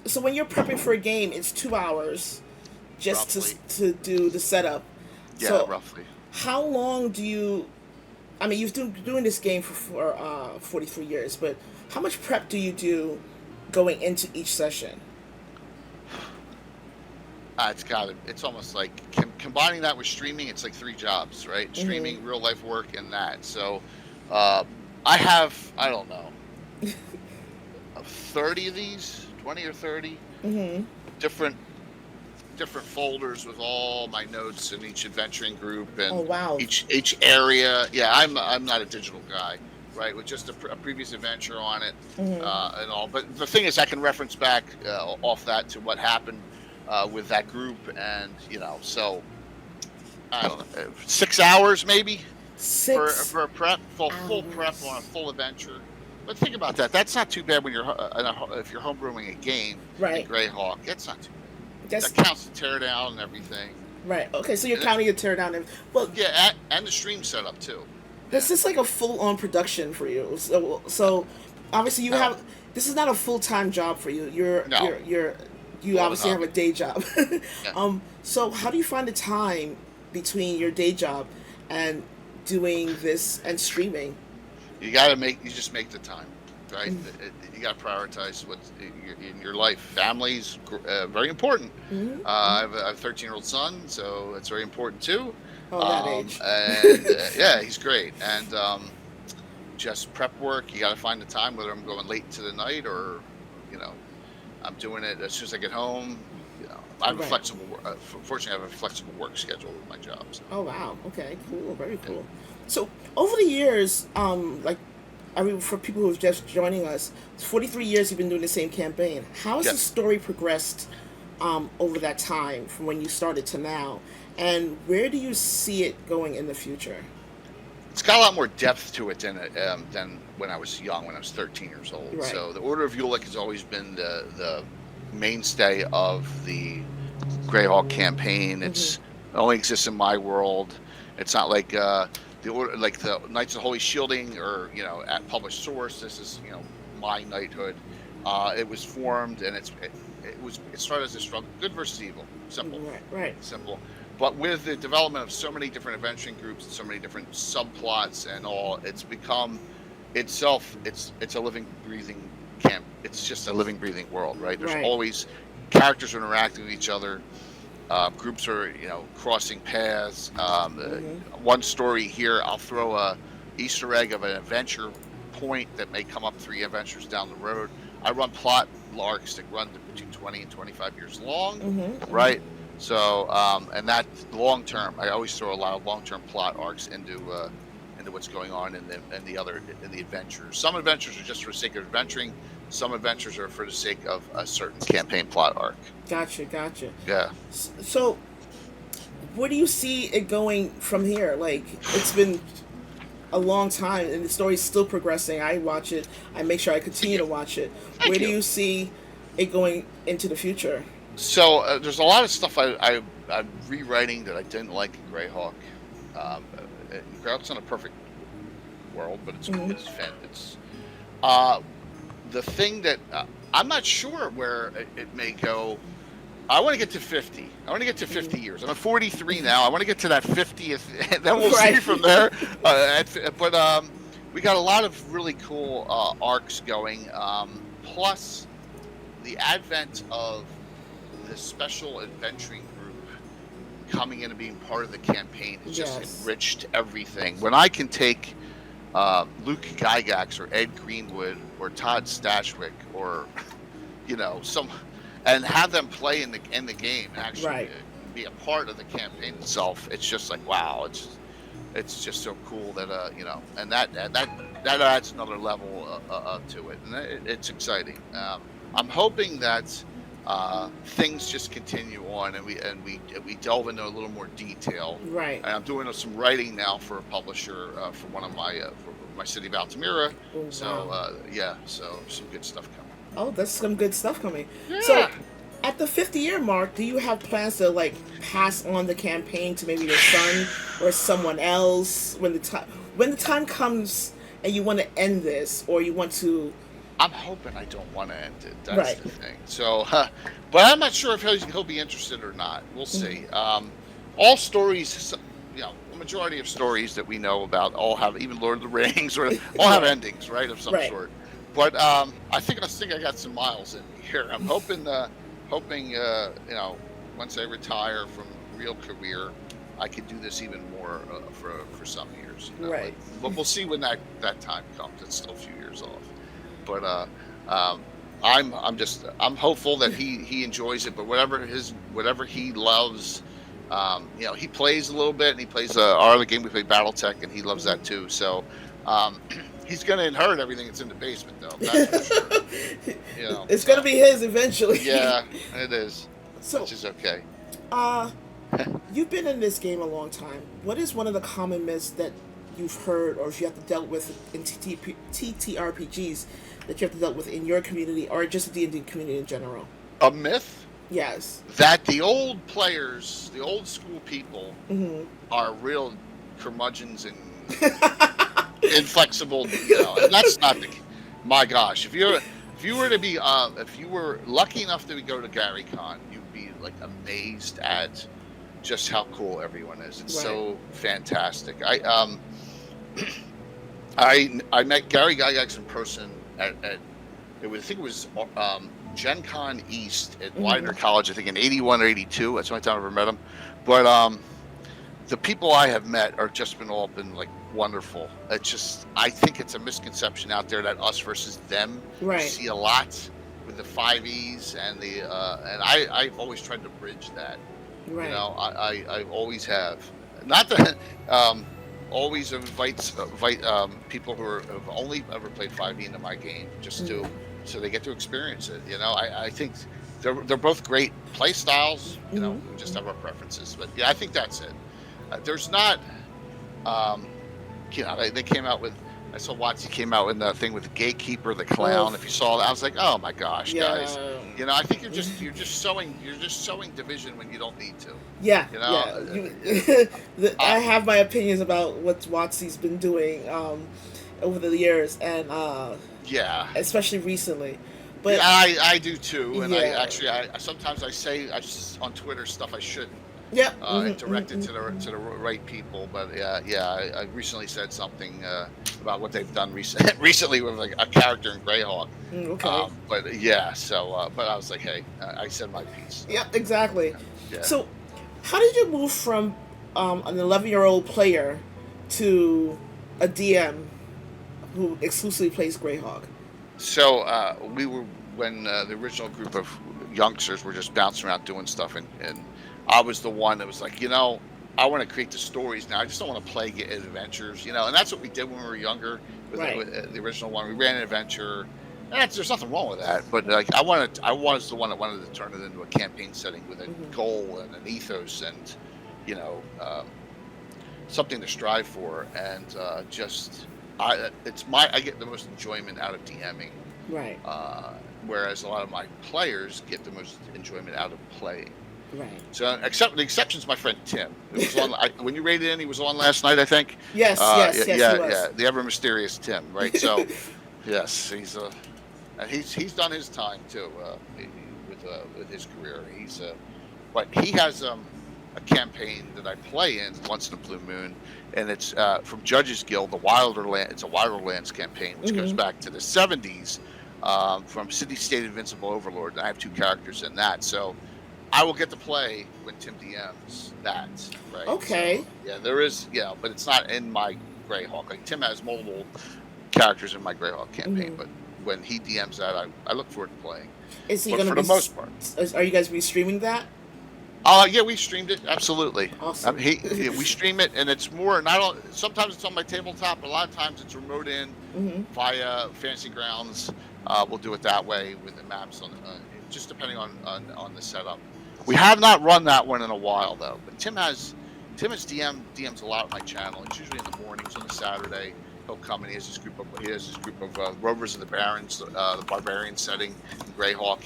So when you're prepping for a game, it's 2 hours just roughly. to do the setup. Yeah, So roughly. how long do you? I mean, you've been doing this game for 43 years, but how much prep do you do going into each session? It's almost like combining that with streaming. It's like three jobs, right? Mm-hmm. Streaming, real life work, and that. So, uh, I have, I don't know, 30 of these, 20 or 30 Mm-hmm. different folders with all my notes in each adventuring group Oh and wow. each area. Yeah, I'm not a digital guy, right? With just a previous adventure on it, Mm-hmm. and all. But the thing is, I can reference back off that to what happened with that group, and so I don't know, 6 hours maybe Six for a prep, full prep on a hours. full adventure. But think about that. That's not too bad when if you're homebrewing a game in Right. Greyhawk. That's not too bad. That That's counts the teardown and everything. right. Okay, so you're And counting your teardown. Well, yeah, and the stream setup too. Yeah. this is like a full on production for you. Uh, So obviously you No, have. This is not a full time job for you. no, You more of an obviously have a hobby. day job. Yeah. So how do you find the time between your day job and doing this and streaming? You just make the time, right? You got to prioritize what's in your life. Family's very important. Mm-hmm. I have a 13-year-old son, so it's very important too. Oh, that age. And yeah, he's great. And just prep work. You got to find the time, whether I'm going late into the night or, you know, I'm doing it as soon as I get home. I have a Right. flexible. Fortunately, I have a flexible work schedule with my job. So, Oh wow. Okay. Cool. Very yeah. cool. So over the years, like, I mean, for people who are just joining us, 43 years you've been doing the same campaign. How has the Yes. story progressed over that time from when you started to now, and where do you see it going in the future? It's got a lot more depth to it than when I was young, when I was 13 years old. Right. So the Order of Ulick has always been the mainstay of the Greyhawk campaign. Mm-hmm. It only exists in my world. It's not like the order, like the Knights of Holy Shielding, or at published source. This is my knighthood. It was formed, and it started as a struggle, good versus evil, simple, Right. Right. simple. But with the development of so many different adventuring groups and so many different subplots and all, it's become itself. It's a living, breathing camp. It's just a living, breathing world, right? There's Right. always characters are interacting with each other. Groups are crossing paths. Mm-hmm. One story here, I'll throw a Easter egg of an adventure point that may come up 3 adventures down the road. I run plot arcs that run to between 20 and 25 years long, Mm-hmm. Mm-hmm. right? So, and that long term, I always throw a lot of long term plot arcs into what's going on in the adventures. Some adventures are just for the sake of adventuring. Some adventures are for the sake of a certain campaign plot arc. Gotcha. Gotcha. Yeah. So where do you see it going from here? Like, it's been a long time and the story's still progressing. I watch it. I make sure I Thank continue you. to watch it. Where Thank do you. you see it going into the future? So there's a lot of stuff I'm rewriting that I didn't like in Greyhawk. Greyhawk's not a perfect world, but Hmm. it's uh, the thing that I'm not sure where it may go. I want to get to 50. I want to get to 50 years. I'm at 43 now. I want to get to that 50th, and then we'll see Right. from there. But we got a lot of really cool arcs going. Plus, the advent of this special adventuring group coming in and being part of the campaign has just Yes. enriched everything. When I can take Luke Gygax or Ed Greenwood or Todd Stashwick or some and have them play in the game and actually Right. be a part of the campaign itself. It's just like wow, it's just so cool that and that adds another level to it, and it's exciting. I'm hoping that things just continue on, and we delve into a little more detail. Right. And I'm doing some writing now for a publisher for one of for my city of Altamira. Oh So wow. yeah, so some good stuff coming. Oh, that's some good stuff coming. So Yeah. at the 50-year mark, do you have plans to like pass on the campaign to maybe your son or someone else when the time comes and you want to end this, or you want to I'm hoping I don't want to end it. That's Right. the thing. So, but I'm not sure if he'll be interested or not. We'll Hmm. see. All stories, a majority of stories that we know about all have, even Lord of the Rings, or all have Right. endings, right, of some Right. sort. But I think I got some miles in me here. I'm hoping, once I retire from real career, I could do this even more for some years. Right. But we'll see when that time comes. It's still a few years off. But um, I'm hopeful that he enjoys it. But whatever he loves, he plays a little bit, and he plays our other game we play BattleTech, and he loves that Hmm. too. So um, he's going to inherit everything that's in the basement, though. That's for sure. It's gonna So be his eventually. yeah, it is, So, which is okay. uh, you've been in this game a long time. What is one of the common myths that you've heard, or if you have to deal with in TTRPGs that you have to deal with in your community, or just the D&D community in general? A myth Yes. that the old players, the old school people, Hmm. are real curmudgeons and inflexible, and that's not the. My gosh, if you were lucky enough to go to Gary Con, you'd be like amazed at just how cool everyone is. It's Right. so fantastic. I met Gary Gygax in person at I think it was Gen Con East at Hmm. Widener College, I think in 81 or 82. That's the only time I ever met him. But the people I have met are just been like wonderful. It's just, I think it's a misconception out there that us versus them. You Right. see a lot with the 5Es and I've always tried to bridge that. Right. I always have. Not that always invite people have only ever played 5e into my game, just to Hmm. so they get to experience it. I think they're both great play styles. Hmm. We just have our preferences, but yeah, I think that's it. There's not, um, they came out with. I saw Watsy came out with the thing with the gatekeeper, the Oh, clown. If you saw that, I was like, oh my gosh, guys. yeah. I think you're just sowing division when you don't need to. Yeah, You know, yeah. You, I, I have my opinions about what Watsy's been doing over the years, and yeah. especially recently. Yeah, But I do too, and yeah, I sometimes I say on Twitter stuff I shouldn't, yeah. Hmm. and direct it to the right people. But yeah, I recently said something about what they've done recently with like a character in Greyhawk. Okay. But yeah, so but I was like, hey, I said my piece. So Yeah, exactly. yeah. So, how did you move from an 11-year-old player to a DM who exclusively plays Greyhawk? So we were when the original group of youngsters were just bouncing around doing stuff, and I was the one that was like, I want to create the stories now. I just don't want to play adventures, and that's what we did when we were younger with, Right. the original one. We ran an adventure. And there's nothing wrong with that, but like I was the one that wanted to turn it into a campaign setting with a Hmm. goal and an ethos and you know something to strive for, and just I get the most enjoyment out of DMing, Right. whereas a lot of my players get the most enjoyment out of playing. Right. So, except the exception's my friend Tim, who was on. When you raided in, he was on last night, I think. Yes. Yes. Yes. He Yeah, was. the ever mysterious Tim, right? So, yes, and he's done his time too with his career. But he has a campaign that I play in once in a blue moon, and it's from Judges Guild, the Wilder Land. It's a Wilder Lands campaign, which goes Hmm. back to the '70s, from City State Invincible Overlord. And I have two characters in that, so I will get to play when Tim DMs that, right? Okay. So yeah, there is, but it's not in my Greyhawk. Like Tim has multiple characters in my Greyhawk campaign, Hmm. but when he DMs that, I look forward to playing. Is he But going to for be? the most part, Are you guys be streaming that? yeah, we streamed it absolutely. Awesome. We stream it, and it's more not on. Sometimes it's on my tabletop, but a lot of times it's remote in Hmm. via Fantasy Grounds. We'll do it that way with the maps just depending on the setup. We have not run that one in a while though, but Tim has DMs a lot on my channel. It's usually in the mornings on a Saturday. He'll come and he has his group of Rovers of the Barrens, the barbarian setting in Greyhawk.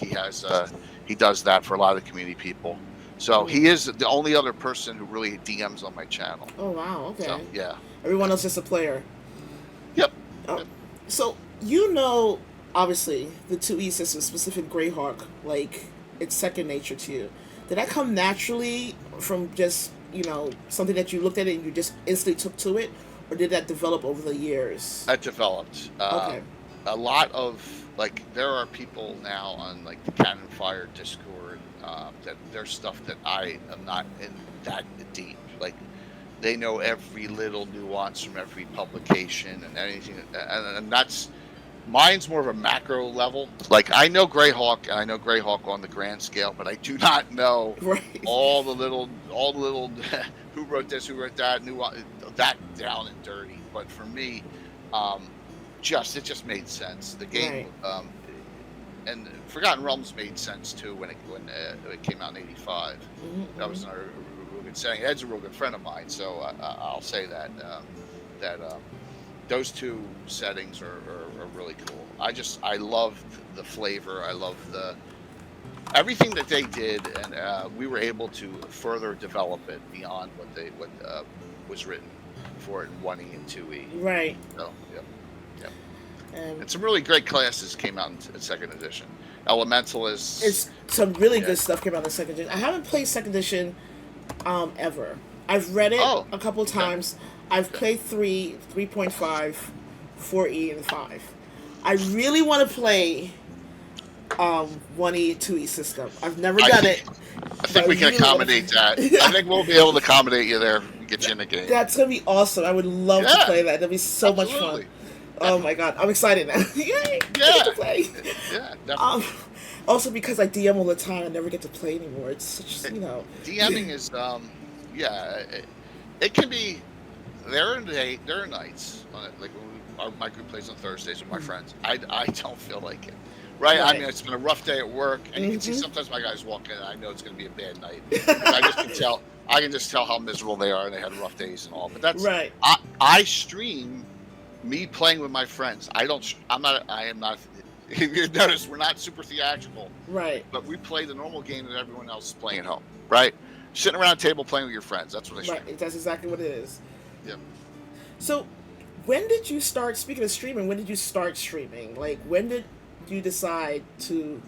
He does that for a lot of the community people. So he is the only other person who really DMs on my channel. Oh wow. So Okay. yeah. Everyone else just a player. Yep. Oh, Yep. so you know obviously the 2E system, specific Greyhawk, like it's second nature to you. Did that come naturally from just something that you looked at it and you just instantly took to it, or did that develop over the years? That developed. Okay. A lot of like there are people now on like the Cannon Fire Discord that there's stuff that I am not in that deep. Like they know every little nuance from every publication and anything, and that's mine's more of a macro level. Like I know Greyhawk and I know Greyhawk on the grand scale, but I do not know Right. all the little who wrote this, who wrote that, that down and dirty. But for me, it just made sense. The game, Right. and Forgotten Realms made sense too when it came out in '85. That was Mm-hmm. another real good setting. Ed's a real good friend of mine, so I'll say that those two settings are really cool. I love the flavor. I love everything that they did, and we were able to further develop it beyond what was written for it in 1E and 2E. Right. So, yep. And And some really great classes came out in second edition. Elementalists. it's some really Yeah. good stuff came out in the second edition. I haven't played second edition ever. I've read it Oh, a couple okay. times. I've Okay. played 3, 3.5, 4E, and 5. I really want to play 1E, 2E system. I've never I done think, it. I think we can really wanna- accommodate that. I think we'll be able to accommodate you there. Get you in the game. That's gonna be awesome. I would love to Yeah, play that. That'd be so much absolutely. fun. Oh my god, I'm excited now. Yay! I get to Yeah. play. Yeah, definitely. Also because I DM all the time, I never get to play anymore. It's such DMing is, it can be. There are nights on it, like when my group plays on Thursdays with my friends. I don't feel like it. Right? I Right. mean, it's been a rough day at work, and you can see Mhm. sometimes my guys walk in, and I know it's going to be a bad night. I just can tell. I can just tell how miserable they are, and they had rough days and all. But that's Right. I stream me playing with my friends. I am not. You notice we're not super theatrical, Right. but we play the normal game that everyone else is playing at home. Right? Sitting around a table playing with your friends. That's what I stream. Right. That's exactly what it is. Yeah. So when did you start, speaking of streaming, when did you start streaming? Like when did you decide to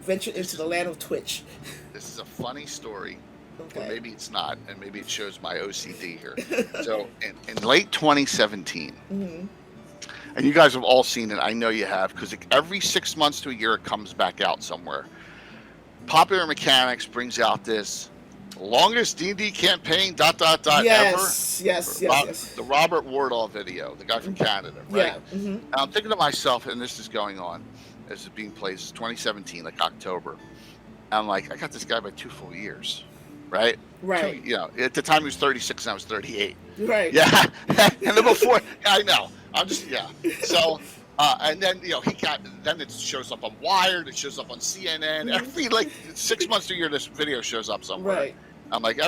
venture into the land of Twitch? This is a funny story, or Okay. maybe it's not, and maybe it shows my OCD here. So in late 2017, Hmm. and you guys have all seen it, I know you have, because every 6 months to a year it comes back out somewhere. Popular Mechanics brings out this longest D&D campaign ... ever. Yes. Yes. Yes. Yes. The Robert Wardall video, the guy from Canada, right? Yeah. Hmm. And I'm thinking to myself, and this is going on, as it's being played, it's 2017, like October. I'm like, I got this guy by 2 full years, right? Right. At the time he was 36 and I was 38. Right. Yeah. And then before, I know. I'm just, yeah. So, and then, then it shows up on Wired, it shows up on CNN. Every, 6 months to a year, this video shows up somewhere. Right. I'm like,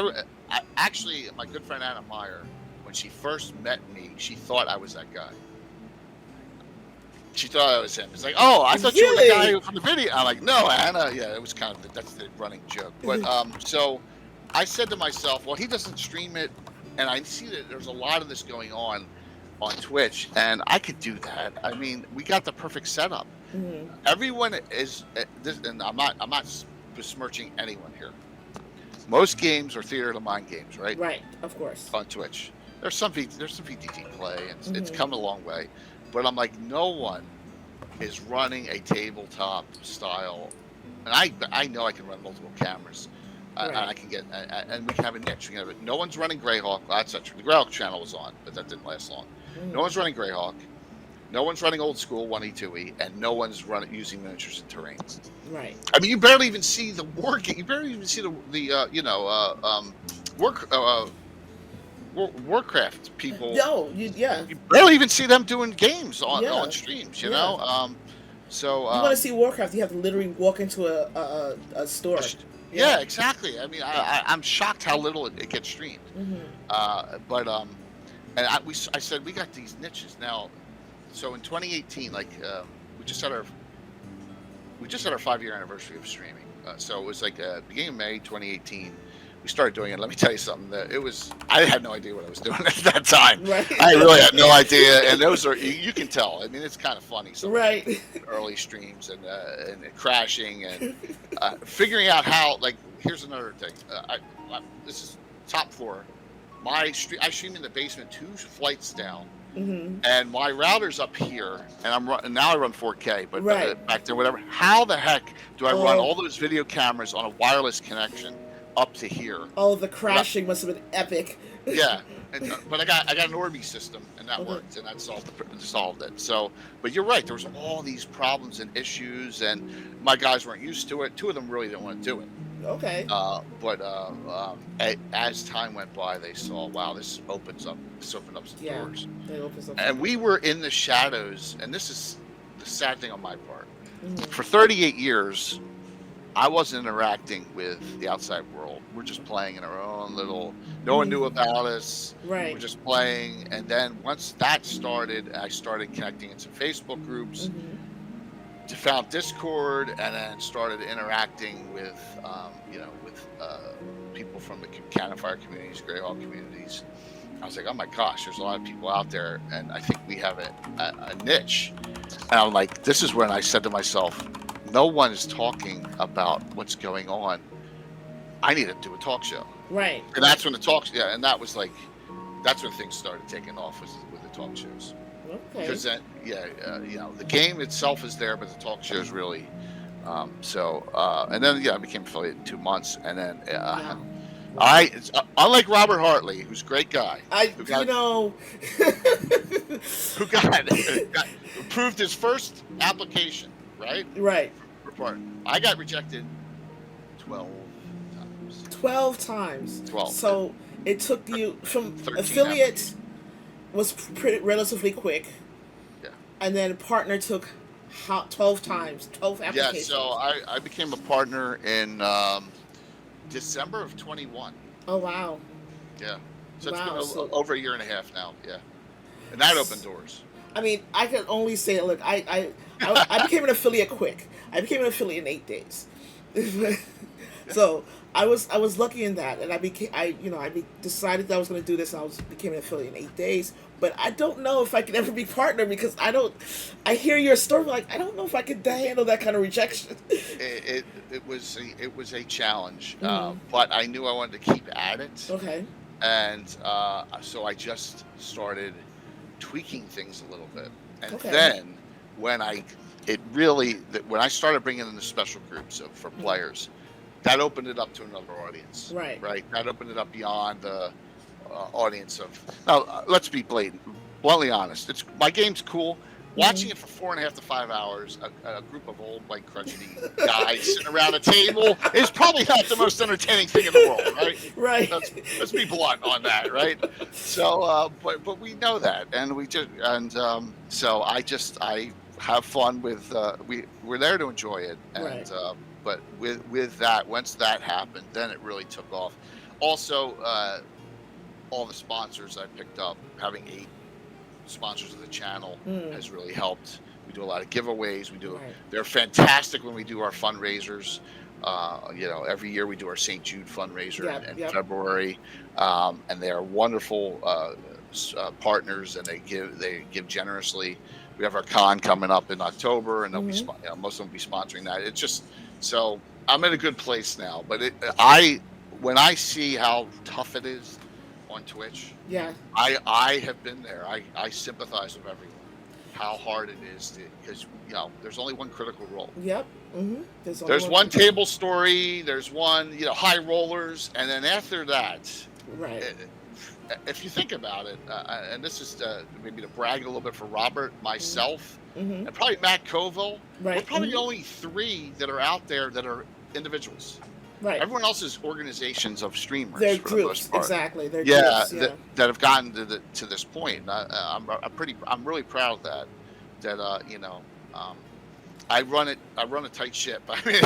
actually, my good friend Anna Meyer, when she first met me, she thought I was that guy. She thought I was him. It's like, oh, I thought you were the guy from the video. I'm like, no, Anna. Yeah, it was kind of that's the running joke. But so I said to myself, well, he doesn't stream it, and I see that there's a lot of this going on Twitch, and I could do that. I mean, we got the perfect setup. Hmm. Everyone is this, and I'm not besmirching anyone here. Most games are theater of the mind games, right? Right. Of course. On Twitch, there's some VTT play, and it's Mhm. come a long way. But I'm like, no one is running a tabletop style, and I know I can run multiple cameras, and Right. I can get and we can have a niche. We can have it. No one's running Greyhawk. Well, that's not true. The Greyhawk channel was on, but that didn't last long. Mhm. No one's running Greyhawk. No one's running old school 1E 2E, and no one's using miniatures and terrain. Right. I mean, you barely even see the war game. You barely even see Warcraft people. No. Yeah. You barely even see them doing games on Yeah. streams. Yeah. So You want to see Warcraft? You have to literally walk into a store. yeah, exactly. I mean, I'm shocked how little it gets streamed. Hmm. And I said we got these niches now. So in 2018, we just had our 5-year anniversary of streaming. So it was beginning of May 2018. we started doing it. Let me tell you something. That it was I had no idea what I was doing at that time. Right. I really had no idea. And those are you can tell. I mean, it's kind of funny. Some Right. early streams and crashing and figuring out how. Like, here's another thing. This is top floor. I stream in the basement, 2 flights down. Mm-hmm. And my router's up here, and now I run 4K, but Right. back there, whatever. How the heck do I run Oh. all those video cameras on a wireless connection up to here? Oh, the crashing must have been epic. Yeah, but I got an Orbi system, and that Okay. worked, and that solved it. So, but you're right. There was all these problems and issues, and my guys weren't used to it. 2 of them really didn't want to do it. Okay. But as time went by, they saw, wow, this opened up some Yeah. doors. They open something. And we were in the shadows, and this is the sad thing on my part. Mhm. For 38 years, I wasn't interacting with the outside world. We're just playing in our own little. No one knew about us. Right. We're just playing, and then once that started, I started connecting in some Facebook groups. Mm-hmm. Found Discord, and then started interacting with, people from the Cannon Fire communities, Greyhawk communities. I was like, oh my gosh, there's a lot of people out there, and I think we have a niche. And I'm like, this is when I said to myself, no one is talking about what's going on. I need to do a talk show. Right. And that's when and that was like, that's when things started taking off with the talk shows. Okay. Because the game itself is there, but the talk shows really. And then I became affiliate in 2 months, and then Wow. unlike Robert Hartley, who's a great guy, who got approved his first application, right? Right. For part. I got rejected 12 times. 12 times. 12. So it took you from 13 affiliate was relatively quick. Yeah. And then partner took 12 times, 12 Yeah, applications. so I became a partner in December of 21. Oh, wow. Yeah. So Wow, it's been so- over a year and a half now. Yeah. And that opened doors. I mean, I can only say, look, I became an affiliate quick. I became an affiliate in 8 days. So I was lucky in that, and I decided that I was going to do this, and became an affiliate in 8 days. But I don't know if I could ever be partner, because I hear your story, like, I don't know if I could handle that kind of rejection. It was a challenge, Mhm. but I knew I wanted to keep at it, Okay. and so I just started tweaking things a little bit, and Okay. then when I started bringing in the special groups for players, that opened it up to another audience. Right. Right. That opened it up beyond the audience of. Now, let's be bluntly honest. My game's cool. Watching it for 4.5 to 5 hours, a group of old, like, crotchety guys sitting around a table is probably not the most entertaining thing in the world, right? Right. Let's be blunt on that, right? So, but we know that, and so I have fun with. We're there to enjoy it, and Right. But with that, once that happened, then it really took off. Also, all the sponsors I picked up, having 8 sponsors of the channel has really helped. We do a lot of giveaways. Right. They're fantastic when we do our fundraisers. Every year we do our St. Jude fundraiser in February, and they are wonderful partners, and they give generously. We have our con coming up in October, and they'll be most of them will be sponsoring that. It's just so I'm in a good place now. But when I see how tough it is on Twitch, Yeah. I have been there. I sympathize with everyone. How hard it is because there's only one critical role. Yep. Mm-hmm. There's one table story. There's one high rollers, and then after that, Right. If you think about it, and this is maybe to brag a little bit for Robert, myself, Mm-hmm. and probably Matt Coville, Right. we're probably the only 3 that are out there that are individuals. Right. Everyone else is organizations of streamers. They're for the groups, most part. exactly. They're Yeah, groups, yeah. that have gotten to this point. And I'm really proud of that. I run a tight ship. I mean,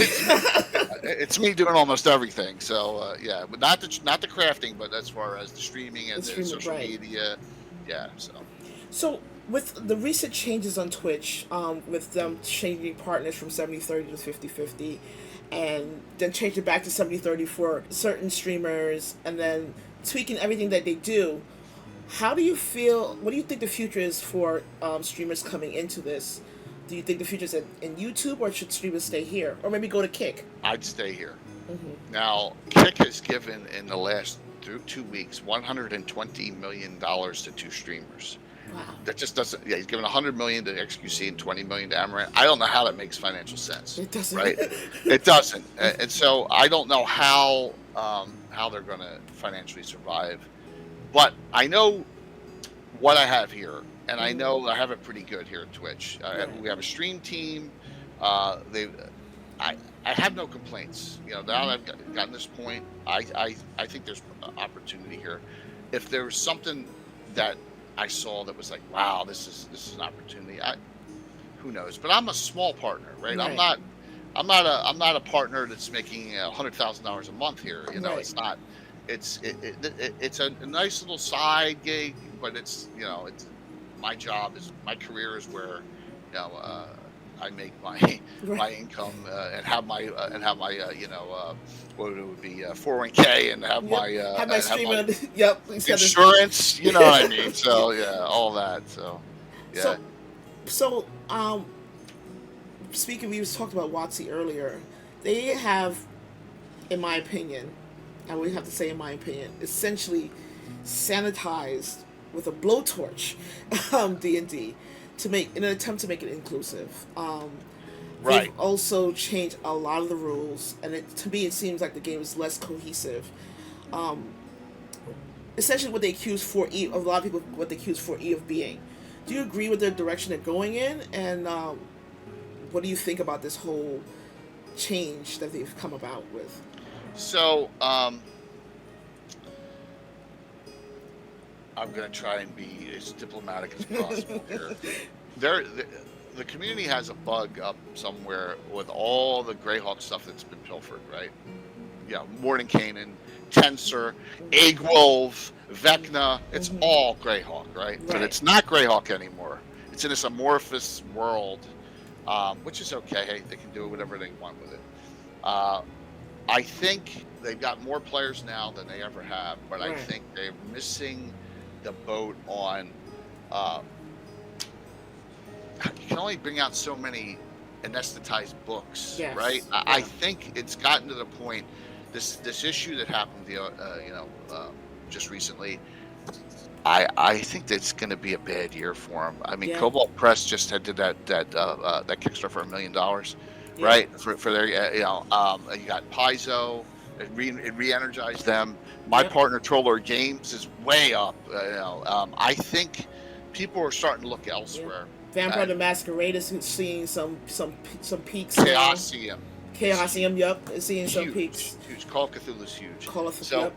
it's me doing almost everything. So but not the crafting, but as far as the streaming and the social media, yeah. So with the recent changes on Twitch, with them changing partners from 70-30 to 50-50, and then change it back to 70/30 for certain streamers, and then tweaking everything that they do. How do you feel? What do you think the future is for streamers coming into this? Do you think the future is in YouTube, or should streamers stay here, or maybe go to Kick? I'd stay here. Mm-hmm. Now, Kick has given in the last 2 weeks $120 million to two streamers. Wow. That just doesn't. Yeah, he's given 100 million to XQC and 20 million to Amaranth. I don't know how that makes financial sense. It doesn't. Right? It doesn't, and so I don't know how they're going to financially survive. But I know what I have here, and I know I have it pretty good here at Twitch. We have a stream team. They, I have no complaints. Now that I've gotten this point, I think there's opportunity here. If there was something that I saw that was like, wow, this is an opportunity. Who knows? But I'm a small partner, right? Right. I'm not a partner that's making $100,000 a month here. Right. It's not. It's a nice little side gig, but it's my career is where I make my my income and have my what it would be 401k and have my have my streamer. Yep. insurance. You know what I mean? So yeah, all that. So yeah. So speaking, we was talked about WotC earlier. They have, in my opinion, I would have to say in my opinion, essentially sanitized with a blowtorch D&D to make in an attempt to make it inclusive. Right. They've also changed a lot of the rules, and to me it seems like the game is less cohesive. Essentially, what they accuse 4E, a lot of people, what they accuse 4E of being. Do you agree with the direction they're going in, and what do you think about this whole change that they've come about with? So I'm going to try and be as diplomatic as possible here. The community has a bug up somewhere with all the Greyhawk stuff that's been pilfered, right? Yeah, Mordenkainen, Tensor, Egwolf, Vecna, it's all Greyhawk, right? But it's not Greyhawk anymore. It's in this amorphous world, which is okay. Hey, they can do whatever they want with it. I think they've got more players now than they ever have, but I think they're missing the boat on you can only bring out so many anesthetized books, right? I think it's gotten to the point, this issue that happened just recently, I think that's going to be a bad year for them. I mean, Cobalt Press just did that Kickstarter for $1 million, right? For their you got Paizo. It re-energized them. My partner Troller Games is way up. I think people are starting to look elsewhere. Vampire the Masquerade is seeing some peaks. Chaosium. Chaosium, is seeing huge, some peaks. Huge. Call of Cthulhu's huge. So,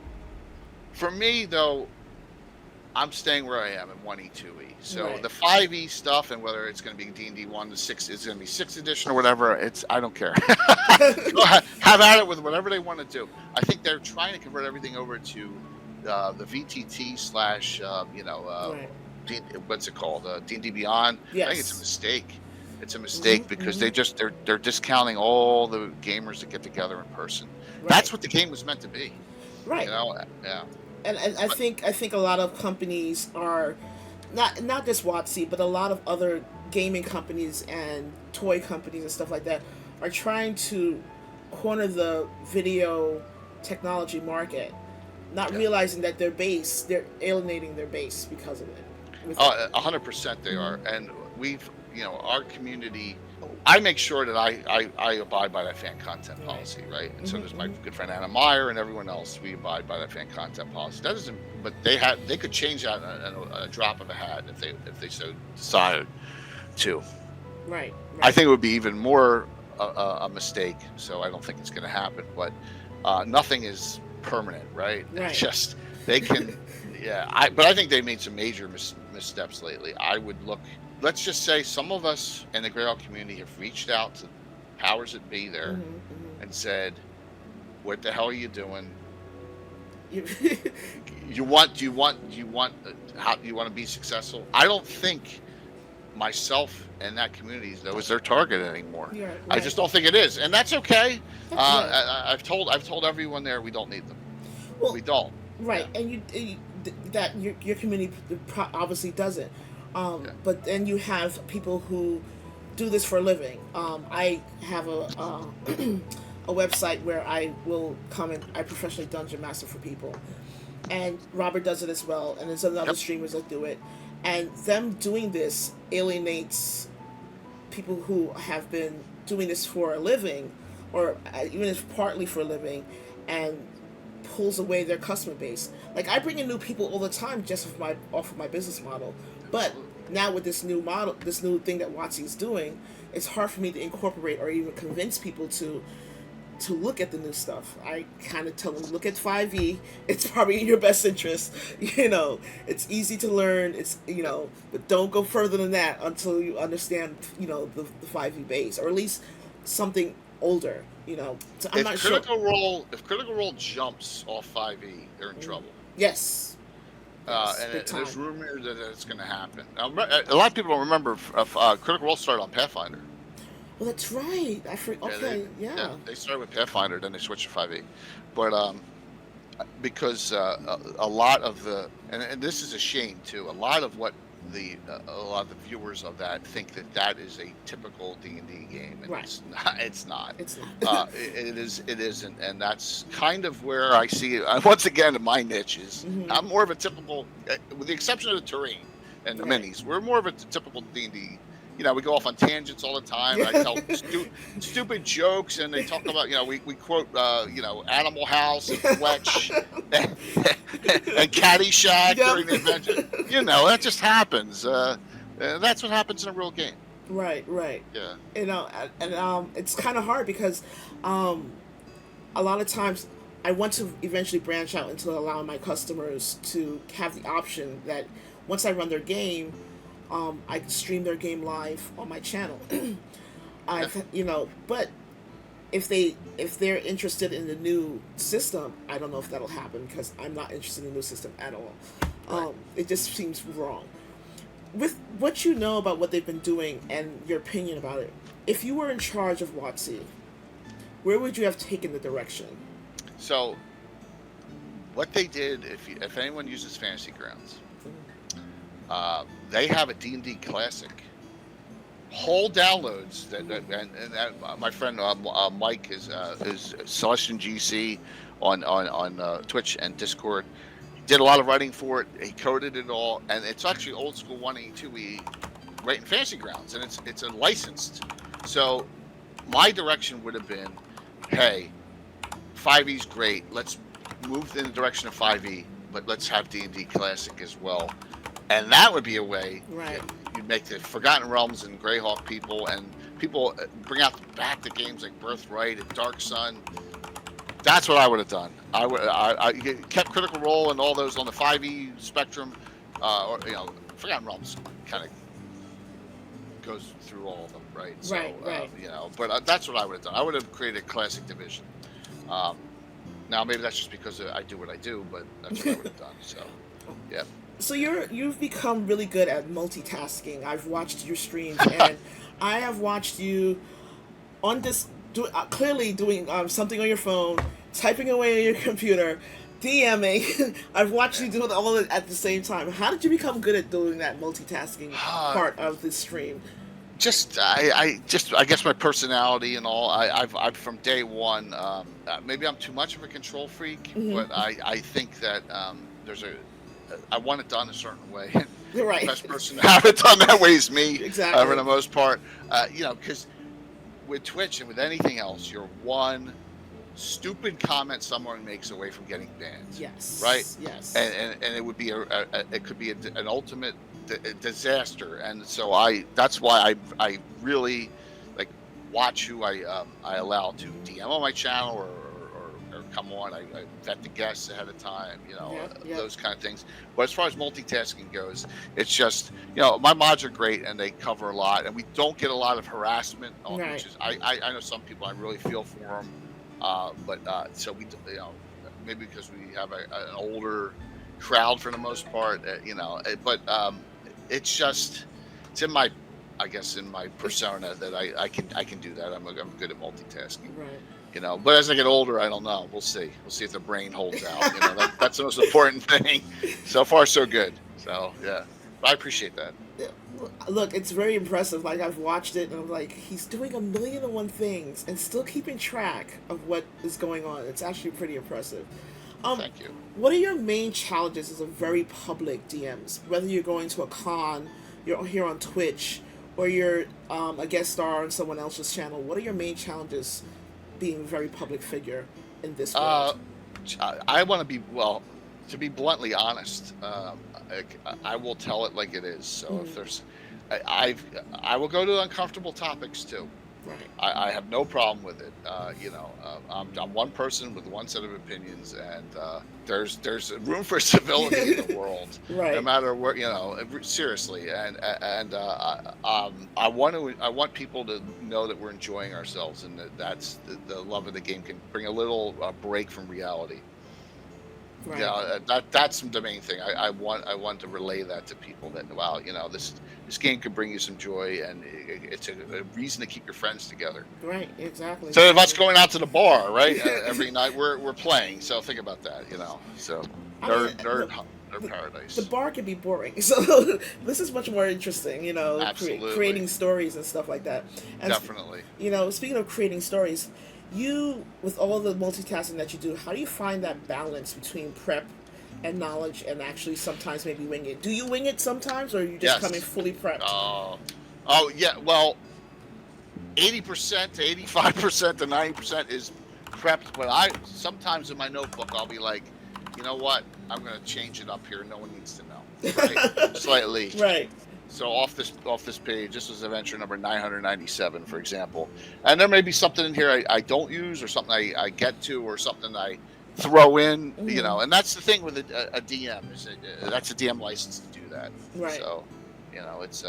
for me though, I'm staying where I am in 1E, 2E. So the 5E stuff, and whether it's going to be D&D 1 to 6, it's going to be 6th edition or whatever. I don't care. Go ahead, have at it with whatever they want to do. I think they're trying to convert everything over to the VTT / what's it called? D&D Beyond. Yes. I think it's a mistake. It's a mistake because they're discounting all the gamers that get together in person. That's what the game was meant to be. Right. Yeah. And I think a lot of companies are not just WotC, but a lot of other gaming companies and toy companies and stuff like that are trying to corner the video technology market, not realizing that they're alienating their base because of it. 100% they are, and we've our community. I make sure that I abide by that fan content policy, right? And so does my good friend Anna Meyer and everyone else. We abide by that fan content policy. That doesn't, but they could change that in a drop of a hat if they so desired to. Right. I think it would be even more a mistake. So I don't think it's going to happen. But nothing is permanent, right? It's just they can. But I think they made some major missteps lately. I would look. Let's just say some of us in the Grail community have reached out to powers that be there and said, "What the hell are you doing? Do you want to be successful?" I don't think myself and that community though is their target anymore. Yeah, I right. just don't think it is, and that's okay. Right. I've told everyone there we don't need them. Well, We don't. right, Yeah, and that your community obviously doesn't. yeah, But then you have people who do this for a living. I have a website where I will come and I professionally dungeon master for people, and Robert does it as well, and there's other yep. streamers that do it, and them doing this alienates people who have been doing this for a living, or even if partly for a living, and pulls away their customer base. Like I bring in new people all the time just off of my business model, but Absolutely. now with this new model, this new thing that Watsy is doing, it's hard for me to incorporate or even convince people to look at the new stuff. I kind of tell them, look at 5e. It's probably in your best interest. It's easy to learn. Yep. But don't go further than that until you understand, the 5e base, or at least something older. So I'm not sure. If Critical Role jumps off 5e, they're in trouble. Yes, yes, And big there's time. rumors that it's going to happen. Now, a lot of people don't remember Critical Role started on Pathfinder. Well, that's right. Yeah, they Okay, yeah yeah. they started with Pathfinder, then they switched to 5e. But because a lot of and this is a shame too. A lot of the viewers of that think that is a typical D&D game, and Right. it's not. It's not. It's not. It is. It isn't, and that's kind of where I see it. Once again, my niche is Hmm. I'm more of a typical, with the exception of the terrain and the Right. minis. We're more of a typical D&D. We go off on tangents all the time, and I Yeah. tell stupid jokes, and they talk about, we quote, Animal House and Fletch and, and Caddyshack Yep. during the adventure. That just happens. That's what happens in a real game. Right. Right. Yeah. And it's kind of hard because um, a lot of times I want to eventually branch out into allowing my customers to have the option that once I run their game, I can stream their game live on my channel. Yeah. But if they're interested in the new system, I don't know if that'll happen because I'm not interested in the new system at all. Right. It just seems wrong. With what you know about what they've been doing and your opinion about it, if you were in charge of WotC, where would you have taken the direction? So what they did, if anyone uses Fantasy Grounds, they have a D&D Classic whole downloads and that my friend Mike is Celestian GC on Twitch and Discord. He did a lot of writing for it. He coded it all, and it's actually old school 182e right in Fantasy Grounds, and it's a licensed. So my direction would have been, hey, 5e's great. Let's move in the direction of 5e, but let's have D&D Classic as well, and that would be a way. Right. You'd make the Forgotten Realms and Greyhawk people, and people bring out back the games like Birthright and Dark Sun. That's what I would have done. I kept Critical Role and all those on the 5e spectrum, or Forgotten Realms kind of goes through all of them, right? So Right. Right. but that's what I would have done. I would have created a classic division. Um, Now maybe that's just because I do what I do, but that's what I would have done. So yeah. So you've become really good at multitasking. I've watched your streams, and I have watched you on this clearly doing something on your phone, typing away on your computer, DMing. I've watched you do it all at the same time. How did you become good at doing that multitasking part of the stream? I guess my personality and all. I've from day one. Maybe I'm too much of a control freak, Hmm. but I think that I want it done a certain way. You're The right. best person to have it done that way is me, for Exactly. the most part. Because with Twitch and with anything else, you're one stupid comment someone makes away from getting banned, right? Yes. Yes. And it would be it could be an ultimate disaster. And so that's why I really like watch who I allow to DM on my channel or come on. I vet the guests ahead of time, Yep. Yep. those kind of things. But as far as multitasking goes, it's just, my mods are great and they cover a lot, and we don't get a lot of harassment, Right. which is I know some people, I really feel for them, but so we, maybe because we have an older crowd for the most part, but it's just, it's in my I guess in my persona that I can do that. I'm good at multitasking. Right. But as I get older, I don't know. We'll see. We'll see if the brain holds out. That's the most important thing. So far, so good. So yeah, but I appreciate that. Yeah, look, it's very impressive. Like I've watched it, and I'm like, he's doing a million and one things and still keeping track of what is going on. It's actually pretty impressive. Well, Um, thank you. what are your main challenges as a very public DMs? Whether you're going to a con, you're here on Twitch, or you're a guest star on someone else's channel. What are your main challenges being a very public figure in this Uh, world? I want to be to be bluntly honest. I will tell it like it is. So if Mm, there's, I've I will go to uncomfortable topics too. right. I have no problem with it. I'm one person with one set of opinions, and there's room for civility in the world, no Right. matter where. Seriously, I want people to know that we're enjoying ourselves, and that's the love of the game can bring a little break from reality. Right. That's the main thing. I want to relay that to people that wow, this game can bring you some joy, and it's a reason to keep your friends together. Right. Exactly. So of us Exactly. going out to the bar, right? Every night we're playing. So think about that, So I mean, nerd the paradise. bar can be boring. So this is much more interesting, Absolutely, creating stories and stuff like that. And, definitely. speaking of creating stories, with all the multitasking that you do, how do you find that balance between prep and knowledge and actually sometimes maybe wing it? Do you wing it sometimes, or are you just coming Yes. fully prepped? Oh yeah. Well, 80% to 85% to 90% is prepped. But I sometimes in my notebook I'll be like, you know what? I'm gonna change it up here. No one needs to know, right? Slightly. Right. So off this page, this was adventure number 997, for example, and there may be something in here I don't use, or something I get to, or something I throw in, Hmm. and that's the thing with a DM is that's a DM license to do that. Right. So, it's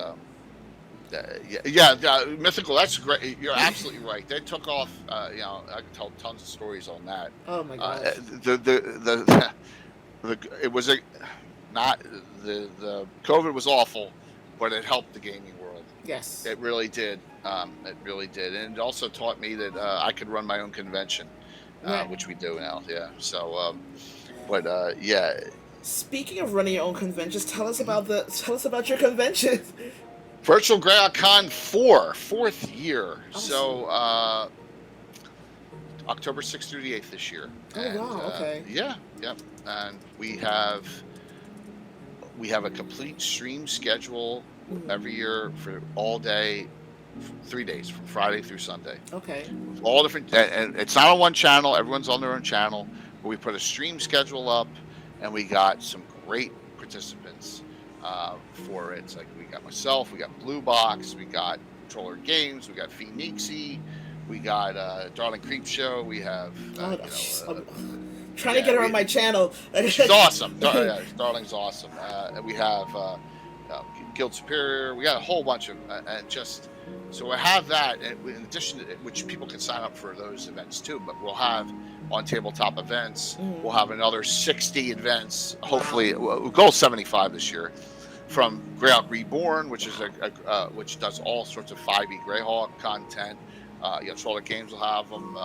yeah, mythical. That's great. You're absolutely right. They took off. I could tell tons of stories on that. Oh my Uh, gosh. it was a not the COVID was awful, but it helped the gaming world. Yes. It really did. It really did, and it also taught me that I could run my own convention, Right. which we do now. Yeah. So, but yeah. Speaking of running your own conventions, Mhm. tell us about your convention. Virtual GreyHawk 4th year. Awesome. So October 6th through the 8th this year, Oh and wow. Okay. yeah, yep. And we have a complete stream schedule every Hmm. year for all day, 3 days from Friday through Sunday. Okay. All different, and it's not on one channel. Everyone's on their own channel, but we put a stream schedule up, and we got some great participants for it. It's like we got myself, we got Blue Box, we got Controller Games, we got Phoenixy, we got Darling Creep Show. We have Oh, I'm trying to yeah, get her on my channel. she's awesome. Yeah, Darling's awesome. And we have Guild Superior. We got a whole bunch of and just so we have that, and in addition to which people can sign up for those events too. But we'll have on tabletop events. We'll Mhm. have another 60 events. Wow. Hopefully, we'll go 75 this year. From Greyhawk Reborn, which is which does all sorts of 5e Greyhawk content. Troller Games will have them.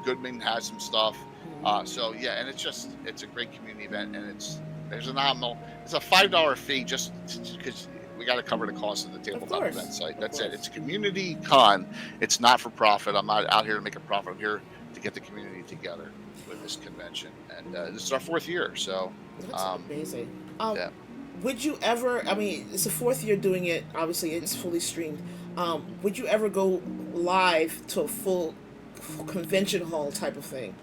Goodman has some stuff. Mhm. So yeah, and it's a great community event, and there's a nominal. It's a $5 fee just because we got to cover the cost of the Of tabletop event course. site. Of That's it. course. It's a community con. It's not for profit. I'm not out here to make a profit. I'm here to get the community together with this convention, and this is our 4th year. So That's um, amazing. yeah. Would you ever? I mean, it's the fourth year doing it. Obviously, it's fully streamed. Would you ever go live to a full convention hall type of thing?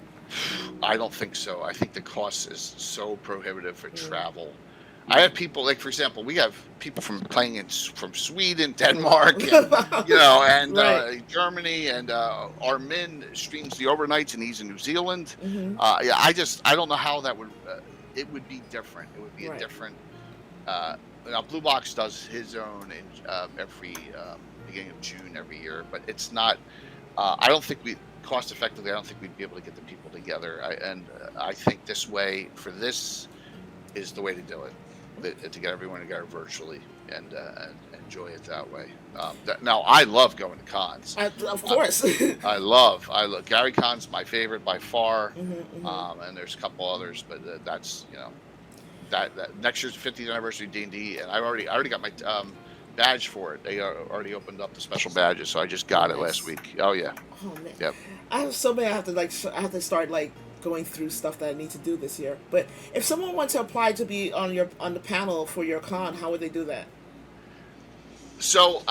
I don't think so. I think the cost is so prohibitive for Mm. travel. I have people like, for example, we have people playing from Sweden, Denmark, and Right. Germany, and Armin streams the overnights, and he's in New Zealand. Hmm. Yeah, I don't know how that would. It would be different. It would be a Right. different. Uh, Now, Blue Box does his own in every beginning of June every year, but it's not. I don't think we cost effectively. I don't think we'd be able to get the people together. I think this way for this is the way to do it, to get everyone together virtually. and enjoy it that way. Now I love going to cons. Of Uh, course. I love Gary Con's my favorite by far. Hmm. And there's a couple others, but that's that next year's 50th anniversary D&D, and I already got my badge for it. They already opened up the special badges, so I just Oh, got it last nice. week. Oh yeah, Oh man, yep. I have so many. I have to I have to start like going through stuff that I need to do this year. But if someone wants to apply to be on the panel for your con, how would they do that? So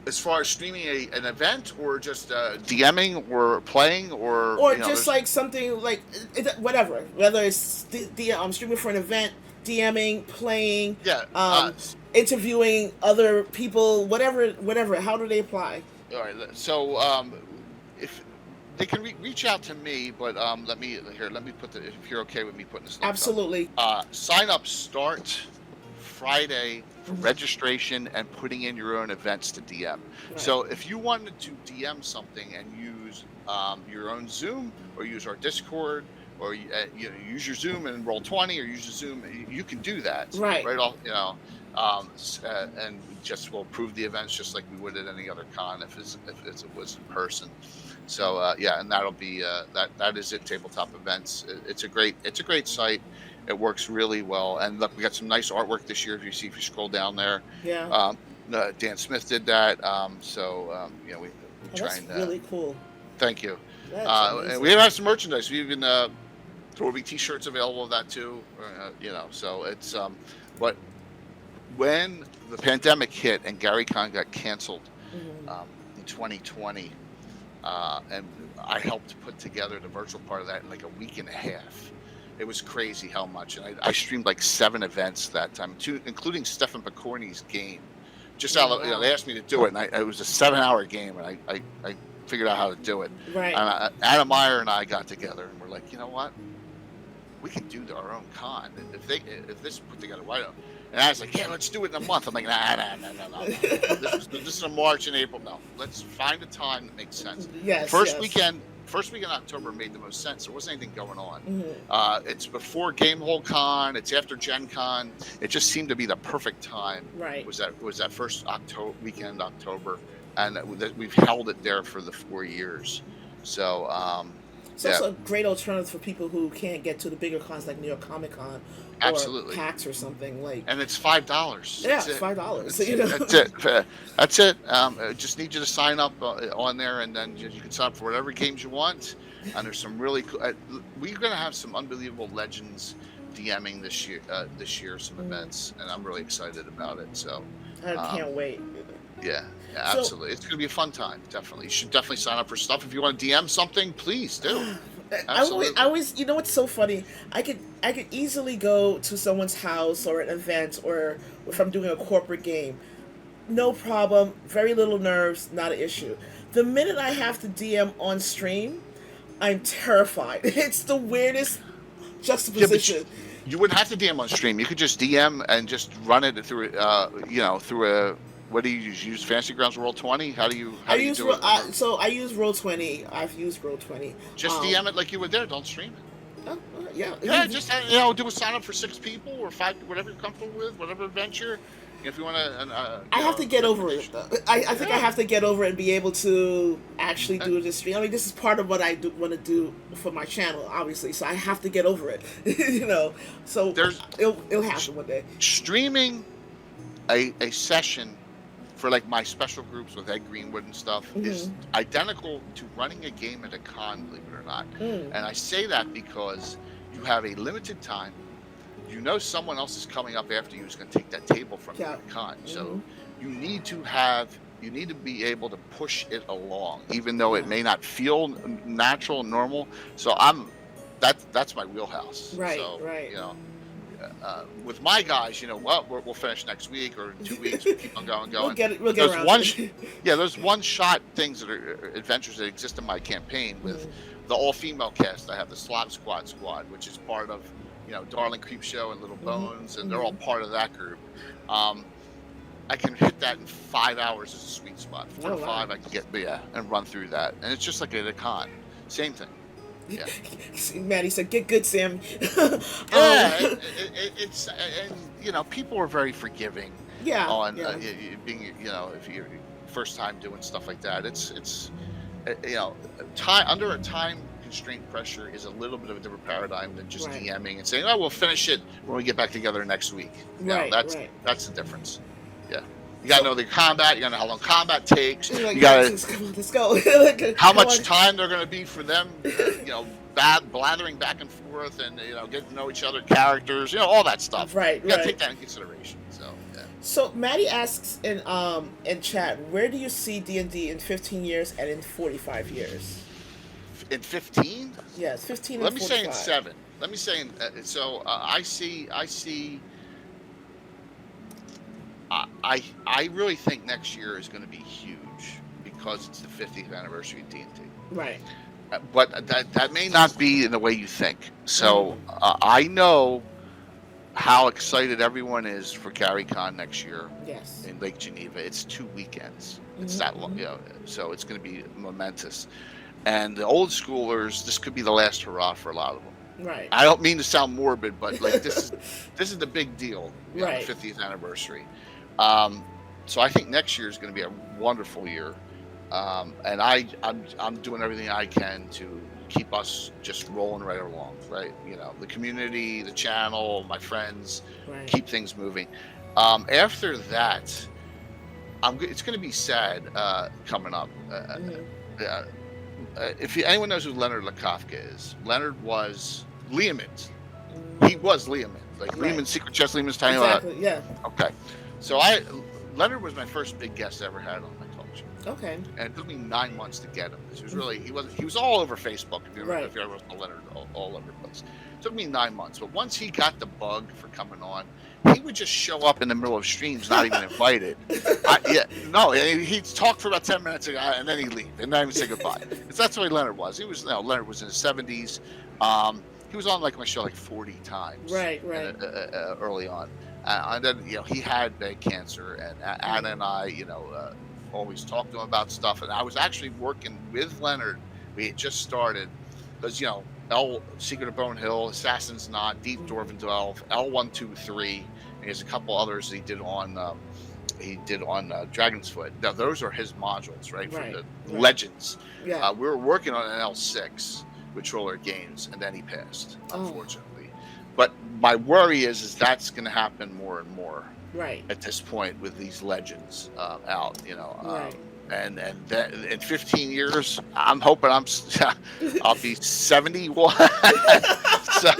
as far as streaming an event or just DMing or playing or Or just there's like something like whatever, whether it's streaming for an event, DMing, playing, yeah. interviewing other people, whatever. How do they apply? All right. So if they can reach out to me, but let me put if you're okay with me putting this link up. Absolutely. Sign up start Friday for Hmm. registration and putting in your own events to DM. Right. So if you wanted to DM something and use your own Zoom or use our Discord or use your Zoom and roll 20 or use your Zoom, you can do that Right. right off. And just will approve the events just like we would at any other con if it was in person. So yeah, and that'll be that is it. Tabletop events. It's a great site. It works really well. And look, we got some nice artwork this year. If you scroll down there, Yeah. Dan Smith did that. We Oh, try that's and really cool. thank you. That's And amazing. we have some merchandise. We even there will be T-shirts available of that too. So it's but when the pandemic hit and Gary Con got canceled Hmm. in 2020, and I helped put together the virtual part of that in like a week and a half. It was crazy how much, and I streamed like 7 events that time, including Stefan Picorni's game. Just Oh, out of, wow. they asked me to do it, and it was a 7-hour game, and I figured out how to do it. Right. And Adam Meyer and I got together, and we're like, you know what? We can do our own con. If this is put together, why don't? And I was like, yeah, let's do it in a month. I'm like, no. This is a March and April. No, let's find a time that makes sense. Yes. First Yes. weekend, first week in October made the most sense. There wasn't anything going on. Hmm. It's before Gamehole Con. It's after Gen Con. It just seemed to be the perfect time. Right. Was that first October, and we've held it there for the 4 years. So It's yeah, also a great alternative for people who can't get to the bigger cons like New York Comic Con or absolutely. PAX or something like. And it's $5. Yeah, That's it's it. $5. That's, You know. that's it. That's it. I just need you to sign up on there, and then you can sign up for whatever games you want. And there's some really cool. We're gonna have some unbelievable legends DMing this year. Some events, and I'm really excited about it. So, I um, can't wait. yeah, So absolutely. It's gonna be a fun time. Definitely, you should definitely sign up for stuff. If you want to DM something, please do. I Absolutely. always, you know what's so funny? I could easily go to someone's house or an event, or if I'm doing a corporate game, no problem, very little nerves, not an issue. The minute I have to DM on stream, I'm terrified. It's the weirdest Yeah, but juxtaposition. you wouldn't have to DM on stream. You could just DM and just run it through, through a. What do you use? Use Fantasy Grounds Roll 20? I How do you use do it? I use Roll 20. I've used Roll 20. Just DM it like you would there. Don't stream it. Yeah. Yeah, just do a sign up for 6 people or 5, whatever you're comfortable with, whatever adventure. If you want to, I have to get over it. Though. I think I Yeah. have to get over it and be able to actually do this stream. I mean, this is part of what I want to do for my channel, obviously. So I have to get over it, So There's it'll happen one day. streaming a session for like my special groups with Ed Greenwood and stuff is identical to running a game at a con, believe it or not. Mm. And I say that because you have a limited time. You know someone else is coming up after you who's going to take that table from you Yeah. at a con. So Mhm. you need to be able to push it along, even though it may not feel natural and normal. So that's my wheelhouse. Right, So, right. with my guys, we'll finish next week or in 2 weeks. We'll keep on going. We'll get There's around one, to it. there's one shot things that are adventures that exist in my campaign with the all-female cast. I have the Slop Squad, which is part of, Darling Creepshow and Little Bones, and they're all part of that group. I can hit that in 5 hours as a sweet spot. 4 to Oh, wow. 5, I can get and run through that, and it's just like at a con. Same thing. Yeah. Maddie said, "Get good, Sam." Yeah, um, it's and people are very forgiving yeah, on yeah, being if you're first time doing stuff like that. It's time under a time constraint pressure is a little bit of a different paradigm than just right, DMing and saying, "Oh, we'll finish it when we get back together next week." right, That's right. that's the difference. Yeah, you gotta So know the combat. You gotta know how long combat takes. you're like, You yeah, gotta just come on, let's go. how Come much on. time they're going to be for them, blathering back and forth, and getting to know each other, characters, all that stuff. Right, You got to right. take that in consideration. So yeah, So Maddie asks in chat, where do you see D&D in 15 years and in 45 years? in 15, Yes, 15 and let me say in 45. 7. Let me say in I see. I really think next year is going to be huge because it's the 50th anniversary of D&D. Right. But that may not be in the way you think. So Mm, I know how excited everyone is for GaryCon next year yes. in Lake Geneva. It's 2 weekends. It's Hmm, that long, hmm. so it's going to be momentous. And the old schoolers, this could be the last hurrah for a lot of them. Right. I don't mean to sound morbid, but like this is the big deal, the Right. 50th anniversary. Um, so I think next year is going to be a wonderful year, and I'm doing everything I can to keep us just rolling right along, right? The community, the channel, my friends, Right. keep things moving. After that, it's going to be sad coming up. Hmm. Uh, if anyone knows who Leonard Lakofka is, Leonard was Lehman's. He Hmm. was Lehman, like Right. Lehman's Secret Chest, Lehman's Tiny. Exactly. Yeah. Okay, so Leonard was my first big guest I ever had on my talk show, Okay. and it took me 9 months to get him. He was all over Facebook. Right. If you ever saw Leonard all over the place, it took me 9 months. But once he got the bug for coming on, he would just show up in the middle of streams, not even invited. Yeah, no, he'd talk for about 10 minutes and then he'd leave and not even say goodbye. That's the way Leonard was. Leonard was in his 70s. He was on like my show like 40 times Right. Right. early on. And then he had bad cancer, and Anna and I always talked to him about stuff. And I was actually working with Leonard. We had just started because Secret of Bone Hill, Assassin's Knot, Deep Dwarven Delve, L123, and there's a couple others he did on Dragon's Foot. Now those are his modules, right? For Right. the Right. Legends. Yeah. We were working on an L6 with Troller Games, and then he passed, Oh. unfortunately. But my worry is that's going to happen more and more Right. at this point with these Legends out. Right. And that in 15 years, I'm hoping I'll be 71. So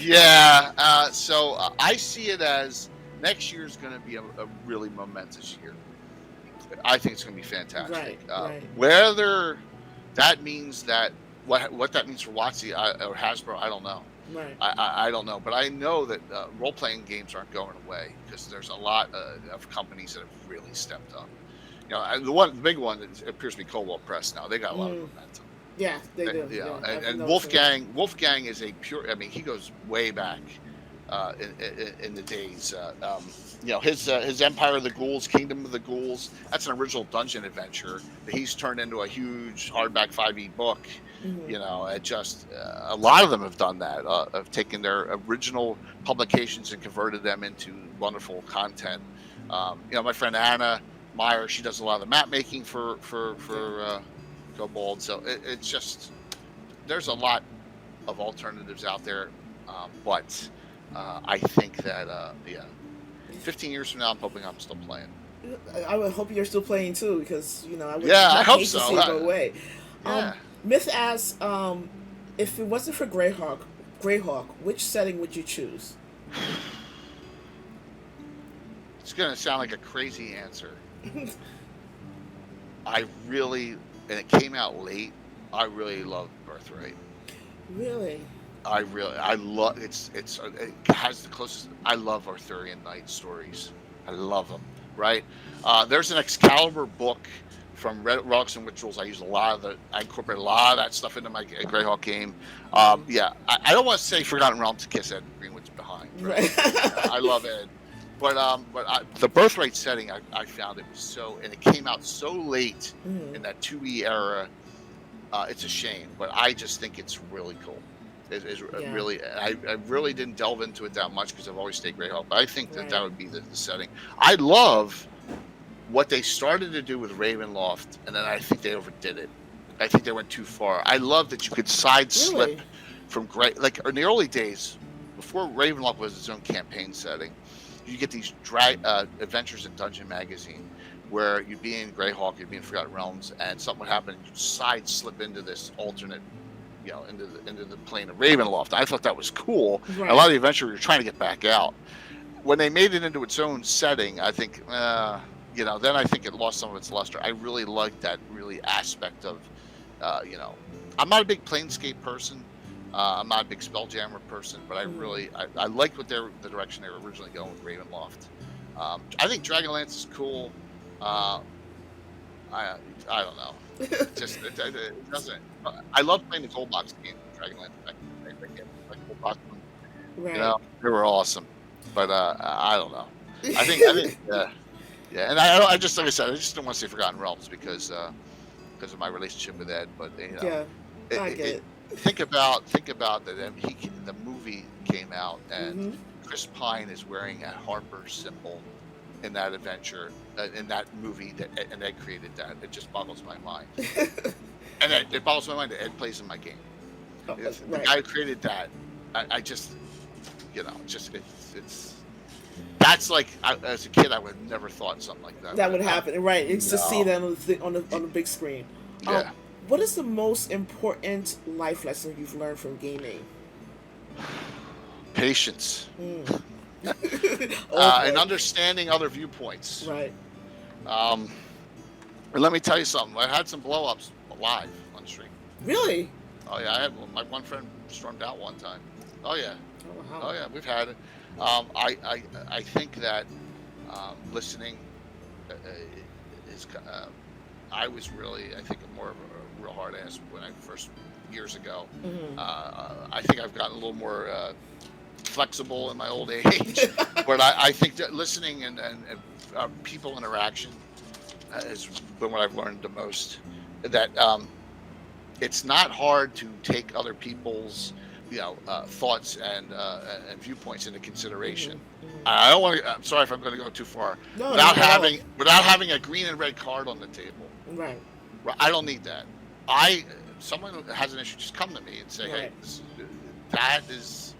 yeah, I see it as next year is going to be a really momentous year. I think it's going to be fantastic. Right. Right. Whether that means that what that means for WotC or Hasbro, I don't know. Right. I don't know, but I know that role playing games aren't going away because there's a lot of companies that have really stepped up. The big one that appears to be Coldwell Press now. They got a lot of momentum. Yeah, they do. And I've noticed that. Wolfgang is a pure. I mean, he goes way back in the days. His Empire of the Ghouls, Kingdom of the Ghouls. That's an original dungeon adventure that he's turned into a huge hardback 5e book. Mhm. It just a lot of them have done that. Have taken their original publications and converted them into wonderful content. My friend Anna Meyer, she does a lot of the map making for Kobold. So it's just there's a lot of alternatives out there, but I think that 15 years from now, I'm hoping I'm still playing. I would hope you're still playing too, because I would Yeah, I not hope hate so. to see it go away. Yeah. Myth asks, if it wasn't for Greyhawk, which setting would you choose? It's gonna sound like a crazy answer. I really, and it came out late. I really love Birthright. Really? I love it has the closest. I love Arthurian Knight stories. I love them. Right? There's an Excalibur book from Relics and Rituals. I incorporate a lot of that stuff into my Greyhawk game. Yeah, I don't want to say Forgotten Realms to kiss Ed Greenwood's behind. Right? I love Ed. But the Birthright setting, I found it was and it came out so late in that 2E era. It's a shame, but I just think it's really cool. It's Yeah. really, I really didn't delve into it that much because I've always stayed Greyhawk. But I think that that Right. would be the setting. I love what they started to do with Ravenloft, and then I think they overdid it. I think they went too far. I love that you could side slip Really. from great, like in the early days before Ravenloft was its own campaign setting. You get these adventures in Dungeon Magazine where you'd be in Greyhawk, you'd be in Forgotten Realms, and something would happen, and you'd side slip into this alternate, into the plane of Ravenloft. I thought that was cool. A lot Right. of the adventure you're trying to get back out. When they made it into its own setting, I think, then I think it lost some of its luster. I really liked that really aspect of, uh, you know, I'm not a big Planescape person. I'm not a big Spelljammer person, but Mm. I liked the direction they were originally going with Ravenloft. I think Dragonlance is cool. Uh, I I don't know. It doesn't. I love playing the gold box games with Dragonlance back in the day. Like gold box ones, Right. they were awesome. But I don't know. I think yeah. And I just like I said, I just don't want to say Forgotten Realms because of my relationship with Ed. But Yeah. I it, get it it. think about that the movie came out and Mhm. Chris Pine is wearing a Harper symbol in that adventure in that movie and Ed created that. It just boggles my mind. And it boggles my mind that Ed plays in my game. The Right. guy who created that, I just it's that's like as a kid I would have never thought something like that would That have would happened. happen, right? It's to see No. that on the big screen. Um, Yeah. what is the most important life lesson you've learned from gaming? Patience. Mm. And Okay. understanding other viewpoints. Right. Um, and let me tell you something. I had some blow-ups live on stream. Really? Oh yeah, I had my one friend stormed out one time. Oh yeah, Oh wow. oh yeah, we've had it. I think that listening is. I was really, I think, more of a real hard ass when I first years ago. Hmm. I think I've gotten a little more flexible in my old age, but I think that listening and people interaction has been what I've learned the most. That it's not hard to take other people's thoughts and viewpoints into Hmm. consideration. Hmm. I don't want to. I'm sorry if I'm going to go too far. No, Without not at all. having a green and red card on the table, Right. I don't need that. I Someone who has an issue, just come to me and say, "Hey, Right. that is.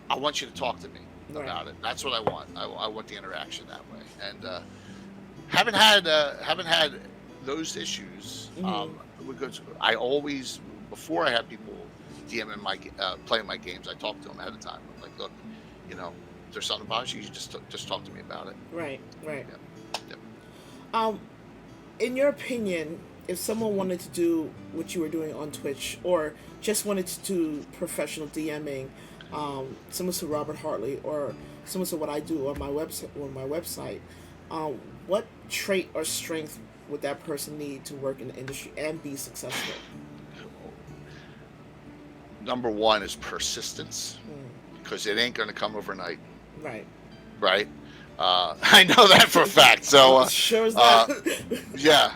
I want you to talk to me Right. about it. That's what I want. I want the interaction that way." And haven't had those issues Hmm. because I always before I have people DMing playing my games, I talk to them ahead of time. I'm like, look, if there's something about you, just talk to me about it. Right. Right. Yeah, yeah. Um, in your opinion, if someone wanted to do what you were doing on Twitch, or just wanted to do professional DMing, similar to Robert Hartley, or similar to what I do on my website, what trait or strength would that person need to work in the industry and be successful? Number one is persistence Mm, because it ain't going to come overnight, right. right? I know that for a fact. So, Sure as uh, that. yeah.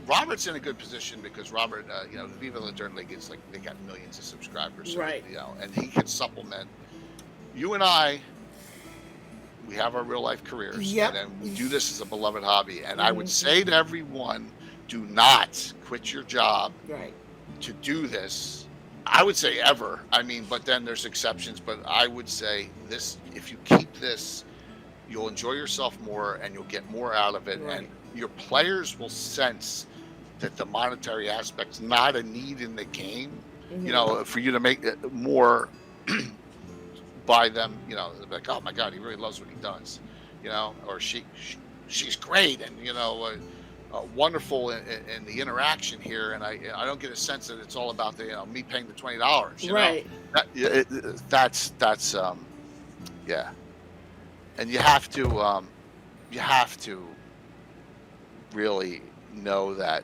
Robert's in a good position because Robert, Viva La Dirt League is like they got millions of subscribers, so, Right. and he can supplement. You and I, we have our real life careers, and Yep. then we do this as a beloved hobby. And I would Hmm. say to everyone, do not quit your job Right. to do this. I would say ever. I mean, but then there's exceptions. But I would say this: if you keep this, you'll enjoy yourself more, and you'll get more out of it, and Right. your players will sense that the monetary aspect's not a need in the game. Hmm. For you to make it more by them. They're like, oh my god, he really loves what he does. Or she's great, and wonderful in the interaction here, and I don't get a sense that it's all about the me paying the $20. Right. That's yeah, and you have to really know that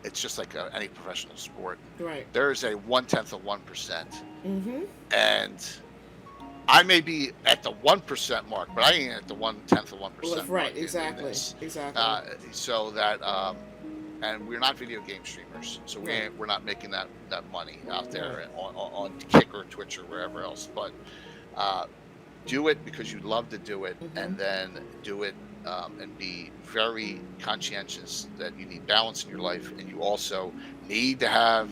it's just like any professional sport. Right. There is a 1/10 of 1%, Hmm. and I may be at the 1% mark, but I ain't at the 1/10 of Well, 1% mark right. in Exactly. this. Exactly. So that and we're not video game streamers, so Right. we're not making that money out Right. there on Kick or Twitch or wherever else. But uh, do it because you love to do it, Mm-hmm. and then do it and be very conscientious that you need balance in your life, and you also need to have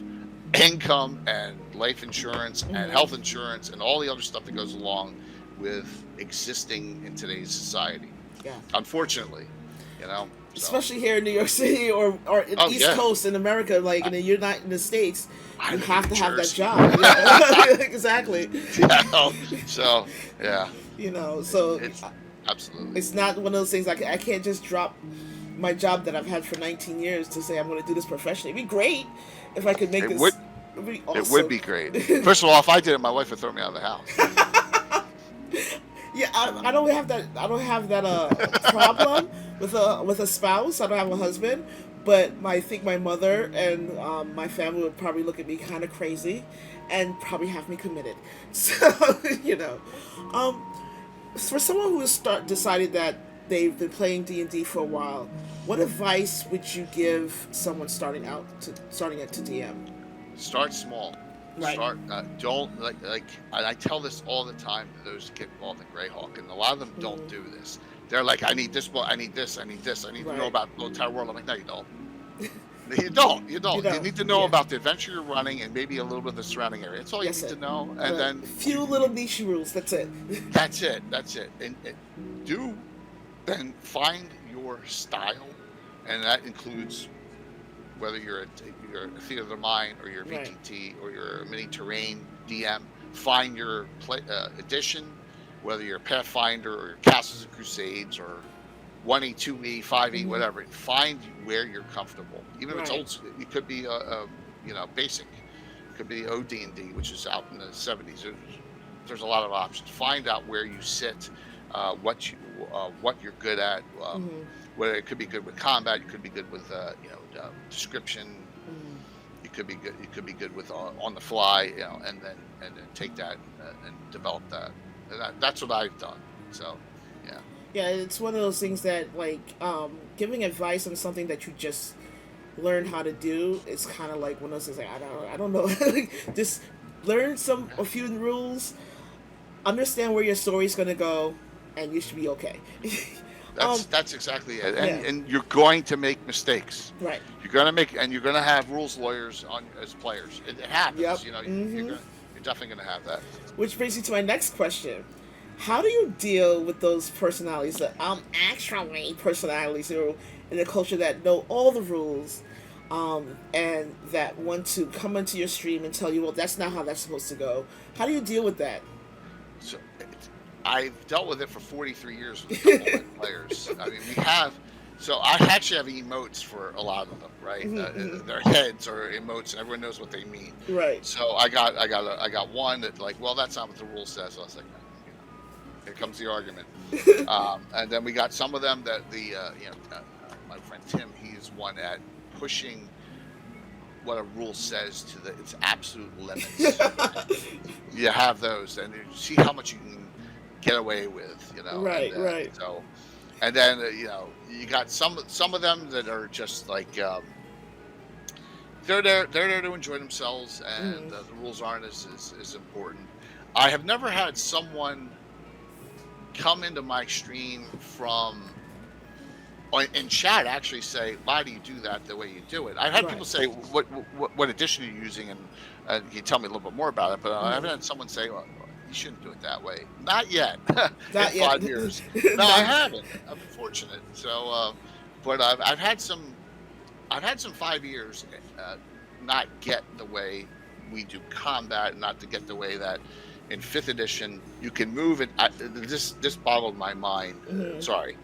income and life insurance and Mm-hmm. health insurance and all the other stuff that goes along with existing in today's society. Yeah. Unfortunately, so. Especially here in New York City or in Oh East yeah, Coast in America, like, I, and then you're not in the States, I you live in have New to have that Jersey. job. Yeah. Exactly. Yeah, so yeah, So it's absolutely. it's not one of those things like I can't just drop my job that I've had for 19 years to say I'm going to do this professionally. It'd be great if I could make It would this. It'd be it would awesome. be great. First of all, if I did it, my wife would throw me out of the house. Yeah, I don't have that. I don't have that problem with a spouse. I don't have a husband, but I think my mother and my family would probably look at me kind of crazy, and probably have me committed. So um, for someone who has decided that they've been playing D&D for a while, what advice would you give someone starting out to DM? Start small. Right. Don't like. And I tell this all the time to those that get involved in Greyhawk, and a lot of them don't Mm. do this. They're like, I need this book, I need this, I need this, I need to know Right. about the entire world. I'm like, no, you don't. You don't. You don't. You need to know Yeah. about the adventure you're running and maybe a little bit of the surrounding area. That's all you Yes, need sir. to know. A And then few little niche rules. That's it. that's it. That's it. And do then find your style, and that includes whether you're a theater of the mind or you're a Right. VTT or you're a mini terrain DM. Find your edition, whether you're a Pathfinder or your Castles and Crusades or 1E, 2E, 5E, Mhm. whatever. Find where you're comfortable. Even if it's Right. old school, it could be basic. It could be OD&D, which is out in the 70s. There's a lot of options. Find out where you sit, what you're good at. Mhm. Whether it could be good with combat, you could be good with description. Mhm. You could be good. You could be good with on the fly, and then take that and develop that. And that's what I've done. So, yeah. Yeah, it's one of those things that like giving advice on something that you just learned how to do. It's kind of like one of those things like I don't know. Like, just learn a few rules, understand where your story's gonna go, and you should be okay. um, That's exactly it. yeah, And you're going to make mistakes. right. You're gonna have rules lawyers on as players. It Yep. happens. Hmm. You're definitely gonna have that. Which brings me to my next question. How do you deal with those personalities, the actually personalities, in a culture that know all the rules, and that want to come into your stream and tell you, well, that's not how that's supposed to go? How do you deal with that? So I've dealt with it for 43 years with a couple of players. I mean, we have. So I actually have emotes for a lot of them, right? Hmm. Their heads are emotes, and everyone knows what they mean. Right. So I got one that like, well, that's not what the rule says. So I was like, here comes the argument. And then we got some of them that my friend Tim, he's one at pushing what a rule says to its absolute limits. You have those, and you see how much you can get away with, Right, right. So, and then you got some of them that are just like they're there to enjoy themselves, and Mm. the rules aren't as important. I have never had someone come into my stream in chat actually say, why do you do that the way you do it? I've had Right. people say, what edition are you using, and can you tell me a little bit more about it? But I haven't had someone say, well, you shouldn't do it that way. Not yet. Not In yet. 5 years. No, I haven't. I've been fortunate. So, but I've had some 5 years not get the way we do combat, not to get the way that in 5th edition you can move it. This boggled my mind. Mhm. Sorry,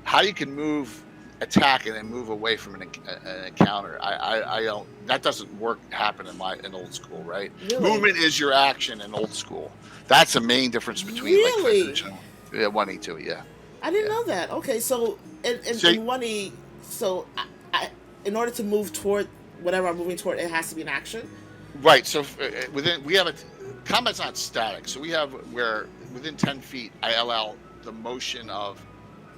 how you can move, attack, and then move away from an encounter. I don't. That doesn't happen in old school, right? Really? Movement is your action in old school. That's the main difference between Really? like 5th edition. Yeah, 1E2, yeah. I didn't Yeah. know that. Okay, so See? in 1E, so in order to move toward whatever I'm moving toward, it has to be an action. Right. So we have combat's not static. So we have where within 10 feet, I allow the motion of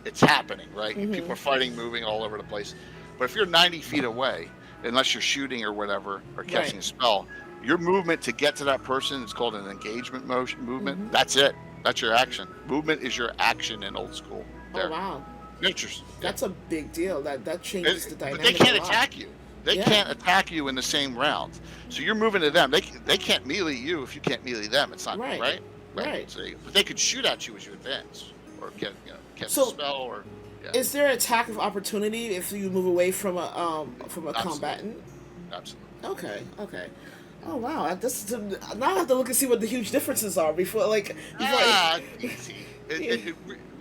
it's happening, right? Mhm. People are fighting, moving all over the place. But if you're 90 feet away, unless you're shooting or whatever, or casting Right. a spell, your movement to get to that person is called an engagement motion movement. Hmm. That's it. That's your action. Movement is your action in old school. Oh There. wow, Miniatures. Yeah. that's a big deal. That changes the But they dynamic a can't lot. attack you. They Yeah. can't attack you in the same round. So you're moving to them. They can't melee you if you can't melee them. It's not Right. right. Right. Right. So but they could shoot at you as you advance, or get cast a So, spell, or yeah, is there attack of opportunity if you move away from a absolutely, combatant? absolutely. Okay. Okay. Oh wow, now I have to look and see what the huge differences are before. Easy. Yeah.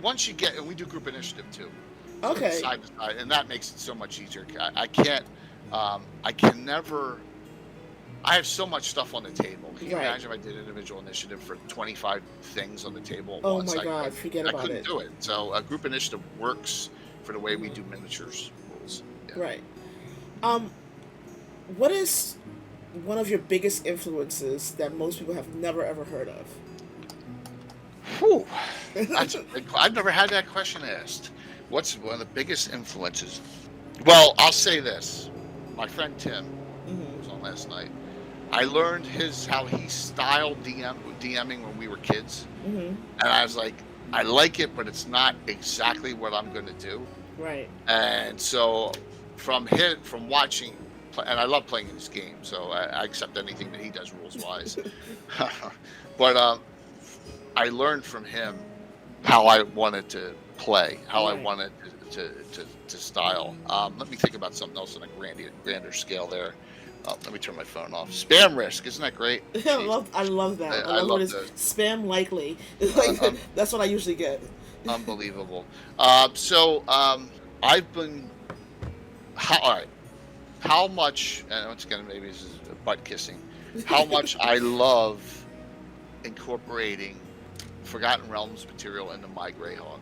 Once you get, and we do group initiative too, so it's Okay. side to side, and that makes it so much easier. I can't, I can never. I have so much stuff on the table. Can you Right. imagine if I did individual initiative for 25 things on the table at Oh once? my God, forget I about couldn't it. do it. So a group initiative works for the way we do miniatures rules. Yeah. Right. Um, what is one of your biggest influences that most people have never ever heard of? Whew. I've never had that question asked. What's one of the biggest influences? Well, I'll say this. My friend Tim, who was Hmm. on last night, I learned how he styled DMing when we were kids, Hmm. and I was like, I like it, but it's not exactly what I'm going to do. Right. And so from watching, and I love playing his game, so I accept anything that he does rules wise. But I learned from him how I wanted to play, how I Right. wanted to style. Let me think about something else on a grander scale there. Let me turn my phone off. Spam risk, isn't that great? Jeez. I love that. I I love when love it's the spam likely. It's uh, that's what I usually get. unbelievable. So I've been all right. How much? And once again, maybe this is butt kissing. How much I love incorporating Forgotten Realms material into my Greyhawk.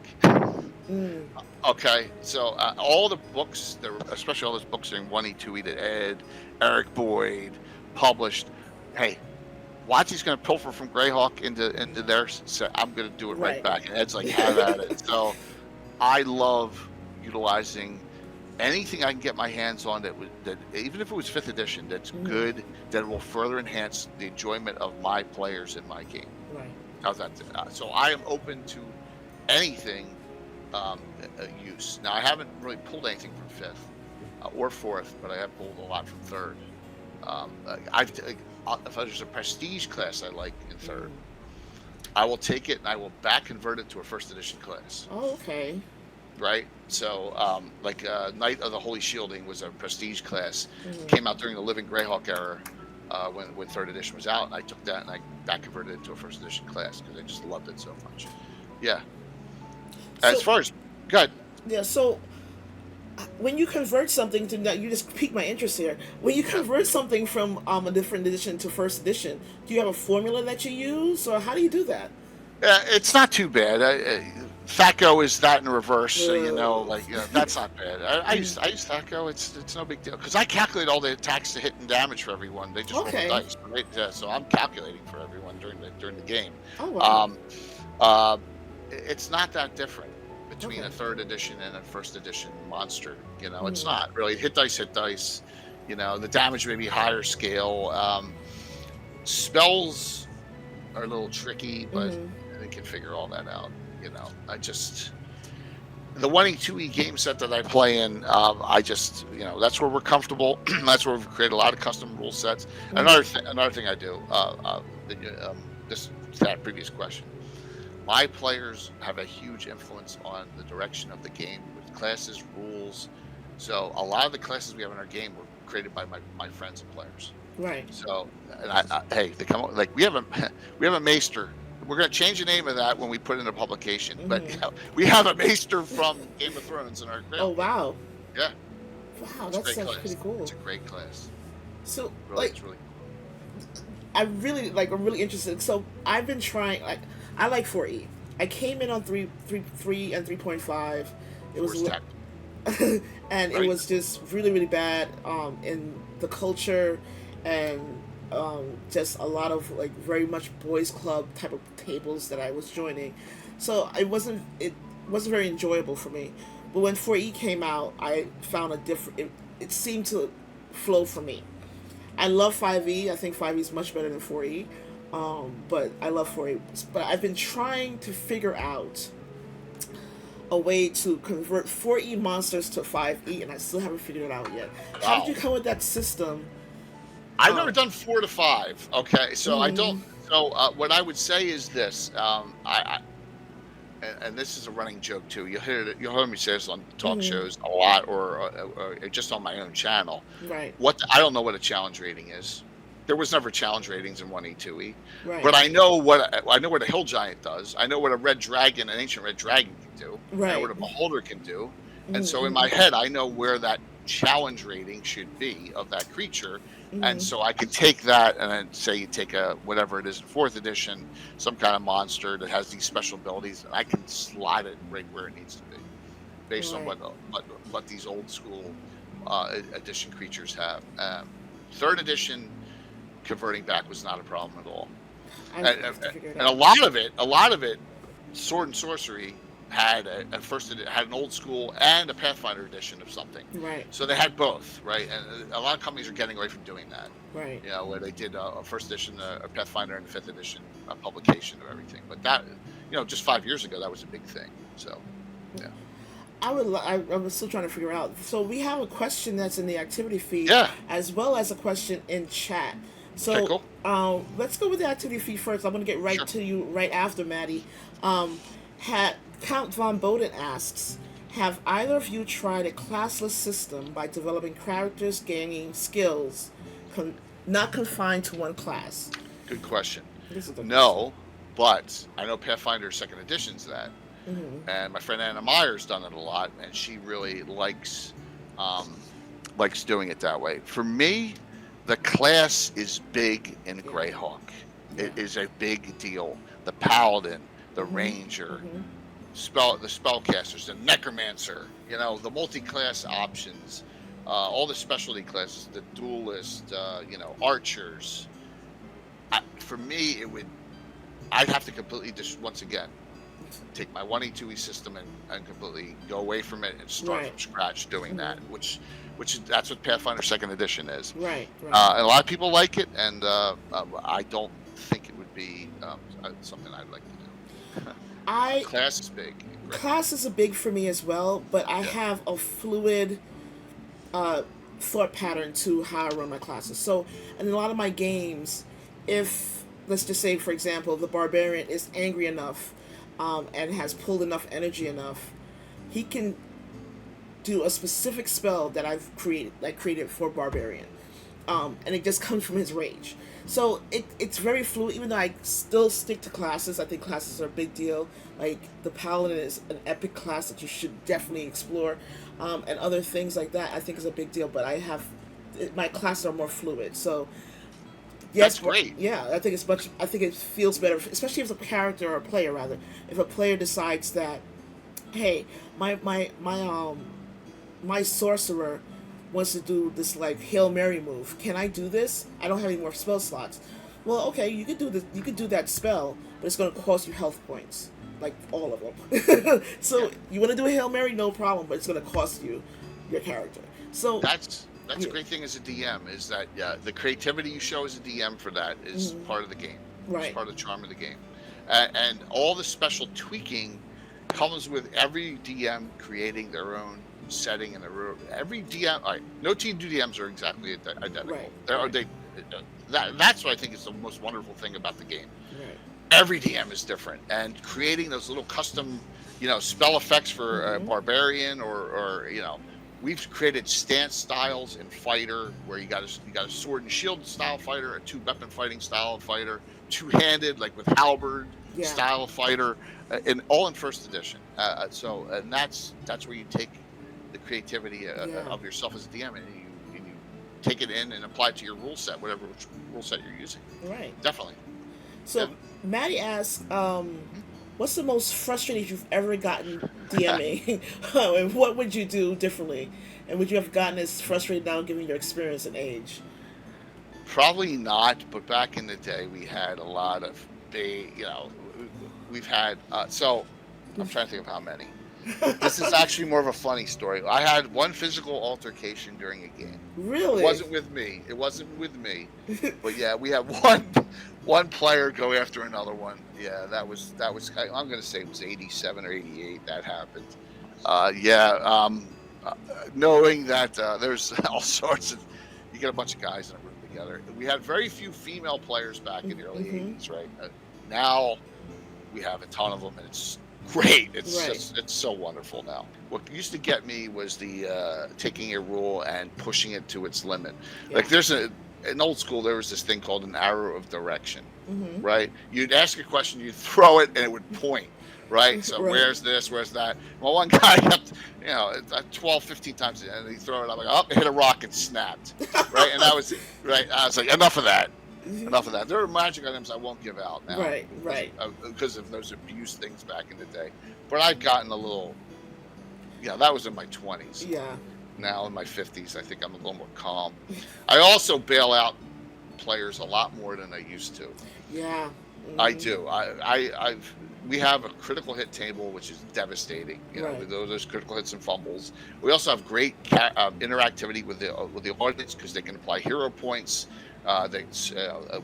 Mm, Okay, so all the books, especially all those books in 1E, 2E that Eric Boyd published. Hey, Watsy's going to pilfer from Greyhawk into theirs. So I'm going to do it right right. back. And Ed's like, have at it. So I love utilizing anything I can get my hands on that even if it was fifth edition, that's Hmm. good, that will further enhance the enjoyment of my players in my game. Right. How's that? So I am open to anything use. Now I haven't really pulled anything from fifth or fourth, but I have pulled a lot from third. If there's a prestige class I like in third, Mm. I will take it and I will back convert it to a first edition class. Oh, okay. Right. So Knight of the Holy Shielding was a prestige class. Hmm. Came out during the Living Greyhawk era. When third edition was out, and I took that and I back converted it to a first edition class because I just loved it so much. Yeah. As So far as good, yeah. So when you convert something to that, you just piqued my interest here. When you yeah. convert something from a different edition to first edition, do you have a formula that you use, or how do you do that? It's not too bad. THAC0 is that in reverse, so Uh, that's not bad. I use THAC0. It's no big deal because I calculate all the attacks to hit and damage for everyone. They just roll the okay. dice, right? Yeah, so I'm calculating for everyone during the game. Oh wow. Um, uh, it's not that different between a Okay. third edition and a first edition monster. It's Hmm. not really hit dice, hit dice. The damage may be higher scale. Spells are a little tricky, but Hmm. they can figure all that out. I just the 1E, 2E game set that I play in, I just that's where we're comfortable. That's where we've created a lot of custom rule sets. Hmm. Another thing I do, this to that previous question. My players have a huge influence on the direction of the game with classes, rules. So a lot of the classes we have in our game were created by my friends and players. Right. So, and hey, they come like we have a we have a maester. We're going to change the name of that when we put it in a publication. But Hmm. we have a maester from Game of Thrones in our Oh group. wow. Yeah, Wow, it's a that great sounds class. pretty cool. It's a great class. So Really, it's really. I'm really interested. So I've been trying I like 4E. I came in on 3 and 3.5. It was Force tech, and it right? was just really really bad in the culture and just a lot of very much boys club type of tables that I was joining. So it wasn't very enjoyable for me. But when 4E came out, I found a different. It seemed to flow for me. I love 5E. I think 5E is much better than 4E. But I love 4E. But I've been trying to figure out a way to convert 4E monsters to 5E, and I still haven't figured it out yet. How did Wow. you come with that system? I've never Um, done 4 to 5. Okay, so I don't. mm, So what I would say is this. And this is a running joke too. You'll hear me say this on talk mm, shows a lot, or just on my own channel. right, I don't know what a challenge rating is. There was never challenge ratings in 1E, 2E, right, but I know what a hill giant does. I know what a red dragon, an ancient red dragon, can do. I know right. what a beholder can do, and so in Mm-hmm, my head, I know where that challenge rating should be of that creature, and mm-hmm, so I can take that and then say you take a whatever it is in 4th edition, some kind of monster that has these special abilities, and I can slide it right where it needs to be, based on right. what these old school edition creatures have. 3rd edition converting back was not a problem at all, I and, have to figure it and out. a lot of it, sword and sorcery had had an old school and a Pathfinder edition of something, Right, so they had both, right? And a lot of companies are getting away from doing that, right. where they did a first edition, a Pathfinder, and a 5th edition publication of everything. But that, just 5 years ago, that was a big thing. So yeah, I'm still trying to figure out. So we have a question that's in the activity feed, yeah, as well as a question in chat. okay, So cool, let's go with the activity feed first. I'm going to get right sure. to you right after Maddie. Um, Count Von Boden asks, have either of you tried a classless system by developing characters gaining skills, con- not confined to one class? Good question. This is the question. No, but I know Pathfinder 2nd edition's that. Mm-hmm. And my friend Anna Meyer's done it a lot, and she really um, likes doing it that way. For me, the class is big in Yeah. Greyhawk. Yeah. It is a big deal. The Paladin, the Mm-hmm. Ranger, Mm-hmm. the Spellcasters, the Necromancer. The multi-class options, all the specialty classes, the Duelist, Archers. For me, I'd have to completely just once again take my 1E 2E system and completely go away from it and start Right. from scratch doing Mm-hmm. that, that's what Pathfinder 2nd edition is. Right. Right. And a lot of people like it, and I don't think it would be something I'd like to do. I Class is big. Great. Class is a big for me as well, but I Yeah. have a fluid uh, thought pattern to how I run my classes. So, in a lot of my games, if let's just say, for example, the barbarian is angry enough and has pulled enough energy enough, he can do a specific spell that I've created for barbarian, and it just comes from his rage. So it's very fluid. Even though I still stick to classes, I think classes are a big deal. Like the paladin is an epic class that you should definitely explore, and other things like that. I think is a big deal. But my classes are more fluid. So That's yes, great. yeah, I think it's much. I think it feels better, especially if it's a character or a player rather. If a player decides that, hey, my sorcerer wants to do this like Hail Mary move. Can I do this? I don't have any more spell slots. Well, okay, you could do this. You could do that spell, but it's going to cost you health points, like all of them. Yeah. So you want to do a Hail Mary, no problem, but it's going to cost you your character. So That's a yeah, great thing as a DM, is that the creativity you show as a DM for that is mhm, part of the game. It's right, part of the charm of the game, and all the special tweaking comes with every DM creating their own setting and every DM. All right, no two DMs are exactly identical. right, There are right, they. That's what I think is the most wonderful thing about the game. right. Every DM is different, and creating those little custom, spell effects for a Hmm. barbarian, or we've created stance styles in fighter where you got a sword and shield style fighter, a two weapon fighting style of fighter, two handed like with halberd Yeah, style of fighter, in all in 1st edition. And that's where you take the creativity yeah, of yourself as a DM, and you take it in and apply it to your rule set, whatever which rule set you're using. right. Definitely. So Maddie asks, what's the most frustrated you've ever gotten DMing, and what would you do differently? And would you have gotten as frustrated now, given your experience and age? Probably not, but back in the day, we had a lot of big, we've had, so I'm trying to think of how many. This is actually more of a funny story. I had one physical altercation during a game. It Really? wasn't with me. It wasn't with me. But yeah, we had one player go after another one. Yeah, I'm gonna say it was 87 or 88 that happened. Yeah, knowing that there's all sorts of, you get a bunch of guys in a room together. We had very few female players back in the early Mm-hmm. 80s, right? Now we have a ton of them, and it's great. Right. It's so wonderful now. What used to get me was the taking a rule and pushing it to its limit. Yeah. Like in old school, there was this thing called an arrow of direction, Mm-hmm. right? You'd ask a question, you'd throw it, and it would point, right? So Right. where's this? Where's that? Well, one guy kept, 12, 15 times, and he throw it. I'm like, oh, it hit a rock and snapped, right? And that was right. I was like, enough of that. Enough of that. There are magic items I won't give out now. Right. Right. Because of those abuse things back in the day. But I've gotten a little, that was in my 20s. Yeah. Now in my 50s, I think I'm a little more calm. I also bail out players a lot more than I used to. Yeah. I Mm-hmm. do. We have a critical hit table, which is devastating. Right. With those critical hits and fumbles. We also have great interactivity with the audience, because they can apply hero points.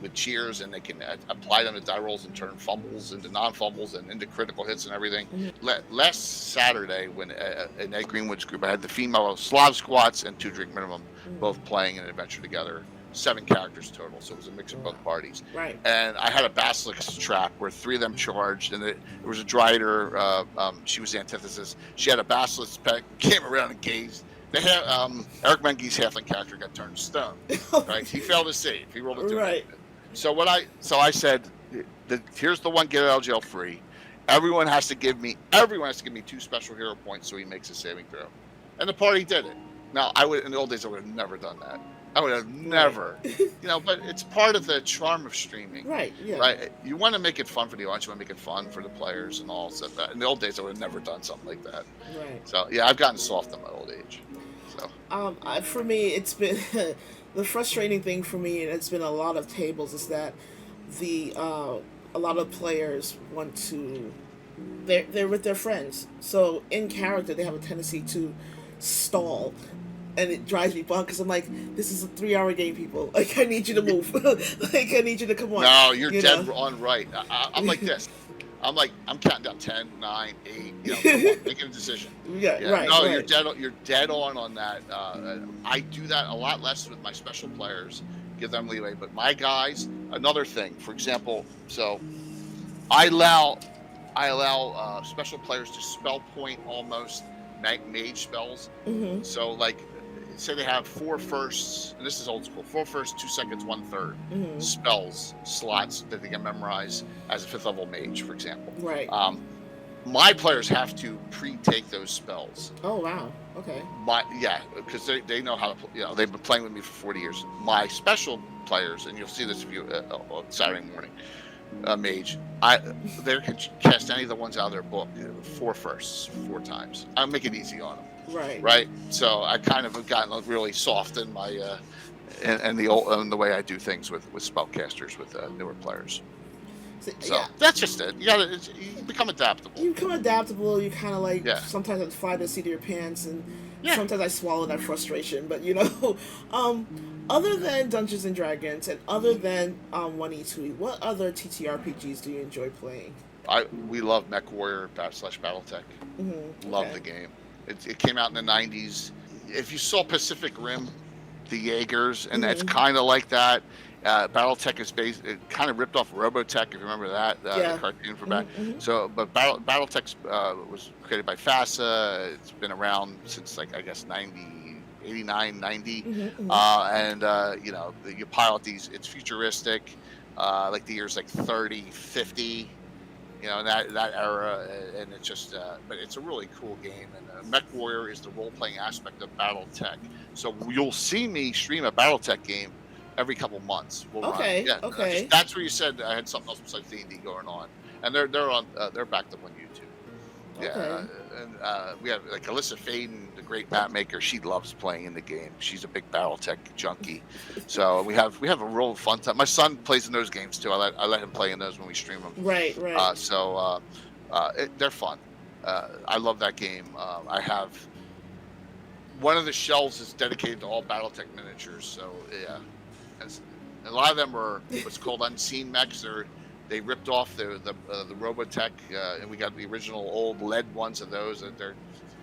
With cheers, and they can apply them to die rolls and turn fumbles into non-fumbles and into critical hits and everything. Mm-hmm. Last Saturday, when in Ed Greenwood's group, I had the female Slav squats and 2 drink minimum, both playing an adventure together. 7 characters total, so it was a mix of both parties. Right. And I had a basilisk trap where 3 of them charged, and it was a Drider. She was the antithesis. She had a basilisk pet, came around and gazed. They had Eric Menge's halfling character got turned stone. Right, he failed his save. He rolled a 2. Right. So I said, here's the one get out of jail free. Everyone has to give me 2 special hero points so he makes a saving throw. And the party did it. Now, in the old days, I would have never done that. I would have never, but it's part of the charm of streaming. Right. Yeah. Right. You want to make it fun for the audience. You want to make it fun for the players and all. So that in the old days, I would have never done something like that. Right. So yeah, I've gotten soft in my old age. So For me, it's been the frustrating thing for me, and it's been a lot of tables, is that a lot of players want to, they're with their friends, so in character they have a tendency to stall, and it drives me bonkers because I'm like, this is a 3-hour game, people. Like, I need you to move. Like, I need you to come on. no, you're dead on right. I'm like this. I'm counting down 10, 9, 8. Making a decision. Yeah. Right. No, Right. you're dead on that. I do that a lot less with my special players. Give them leeway, but my guys. Another thing, for example, so I allow special players to spell point almost mage spells. Mm-hmm. So like, say they have 4 firsts, and this is old school, 4 firsts, 2 seconds, 1/3 Mm-hmm. spells slots that they can memorize as a 5th level mage, for example. Right. My players have to pre-take those spells. Oh wow. Okay. Because they know how to. They've been playing with me for 40 years. My special players, and you'll see this if you on Saturday morning, mage. They can cast any of the ones out of their book 4 firsts 4 times. I make it easy on them. Right. Right. So I kind of have gotten really soft in my and the way I do things with spellcasters with newer players. So Yeah. that's just it. You become adaptable. You become adaptable. You kind of like, Yeah. sometimes I fly the seat of your pants, and Yeah. sometimes I swallow that frustration. But other than Dungeons and Dragons and other than 1E2E, what other TTRPGs do you enjoy playing? We love Mech Warrior / BattleTech. Mm-hmm. Love the game. It came out in the 90s. If you saw Pacific Rim, the Jaegers, and it's kind of like that. BattleTech is it kind of ripped off Robotech, if you remember that, the cartoon from back. Mm-hmm. So, but BattleTech was created by FASA. It's been around since, like, I guess 89, 90. Mm-hmm. And you pilot these. It's futuristic, like the years like 30, 50. That era, and it's just, but it's a really cool game. And Mech Warrior is the role-playing aspect of BattleTech. So you'll see me stream a BattleTech game every couple months. We'll Okay, run. Yeah, okay. that's where you said I had something else besides D&D going on, and they're backed up on YouTube. Yeah, Okay. and we have like Alyssa Faden, the great map maker. She loves playing in the game. She's a big BattleTech junkie. So we have a real fun time. My son plays in those games too. I let him play in those when we stream them. Right. They're fun. I love that game. I have one of the shelves is dedicated to all BattleTech miniatures. So yeah, as, a lot of them are what's called unseen mechs. They ripped off the Robotech, and we got the original old lead ones of those. And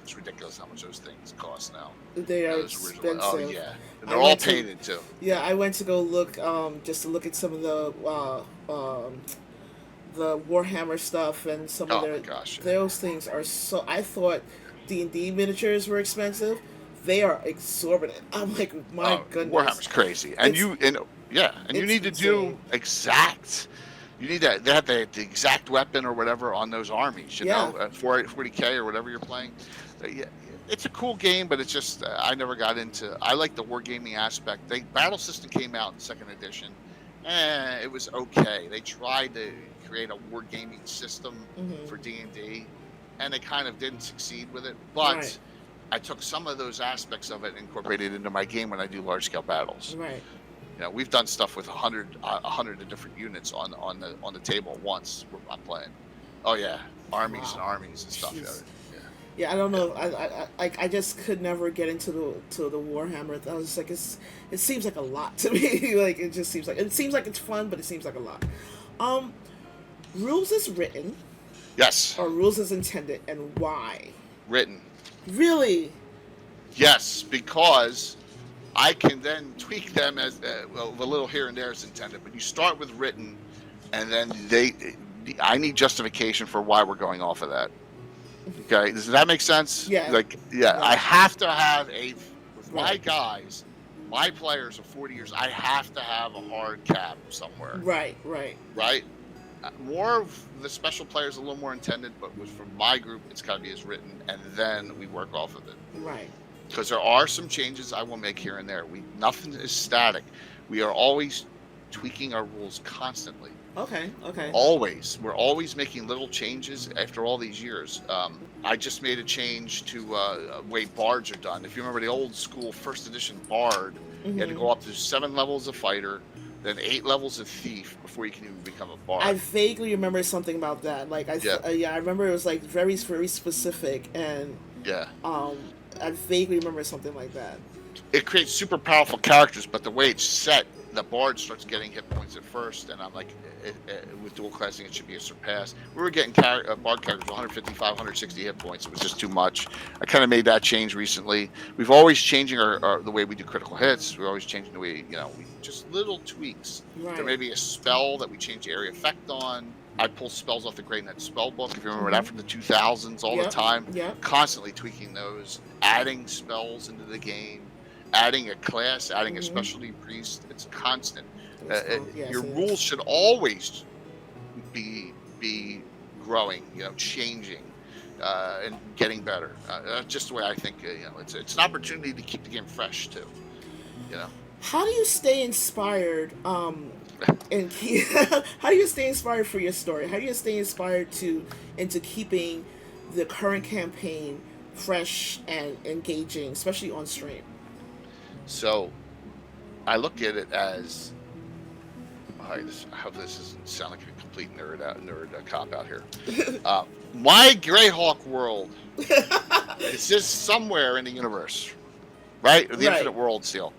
it's ridiculous how much those things cost now. They are Those original, expensive. oh yeah, and they're all painted too. Yeah, I went to go look, just to look at some of the Warhammer stuff and some of Oh their my gosh, yeah. those things are so. I thought D&D miniatures were expensive. They are exorbitant. I'm like, my goodness. Warhammer's crazy, and you need to do insane. exact. You need that. They have the exact weapon or whatever on those armies. You know, 40K or whatever you're playing. Yeah, it's a cool game, but it's just I never got into. I like the wargaming aspect. The battle system came out in second edition. It was okay. They tried to create a wargaming system for D&D, and they kind of didn't succeed with it. But Right. I took some of those aspects of it and incorporated into my game when I do large scale battles. Right. You know, we've done stuff with 100 of different units on the table at once. I'm playing. Oh yeah, armies and armies and stuff. Jeez. Yeah. Yeah, I don't know. I just could never get into the Warhammer. I was just like, it seems like a lot to me. Like it seems like it's fun, but it seems like a lot. Rules is written, Yes. or rules is intended, and why? Written. Really? Yes, because I can then tweak them as well, a little here and there is intended. But you start with written, and then I need justification for why we're going off of that. Okay, does that make sense? Yeah. I have to have with my Right. guys, my players of 40 years. I have to have a hard cap somewhere. Right. Right. More of the special players a little more intended, but from my group, it's got to be as written, and then we work off of it. Right. Because there are some changes I will make here and there. Nothing is static. We are always tweaking our rules constantly. Okay. Always. We're always making little changes after all these years. I just made a change to the way bards are done. If you remember the old school first edition bard, you had to go up to 7 levels of fighter, then 8 levels of thief before you can even become a bard. I vaguely remember something about that. Like I remember it was like very very specific, and I vaguely remember something like that. It creates super powerful characters, but the way it's set, the bard starts getting hit points at first, and I'm like, with dual classing, it should be a surpass. We were getting bard characters with 155, 160 hit points. It was just too much. I kind of made that change recently. We've always changing the way we do critical hits. We're always changing the way, we just little tweaks. Right. There may be a spell that we change the area effect on. I pull spells off the Great Net spell book, if you remember that from the 2000s all the time. Constantly tweaking those, adding spells into the game, adding a class, adding a specialty priest. It's constant. Your rules should always be growing, changing, and getting better. That's just the way I think. It's an opportunity to keep the game fresh too. How do you stay inspired? And how do you stay inspired for your story? How do you stay inspired into keeping the current campaign fresh and engaging, especially on stream? So, I look at it as I hope this doesn't sound like a complete nerd cop out here. My Greyhawk world is just somewhere in the universe, right? The Infinite World seal.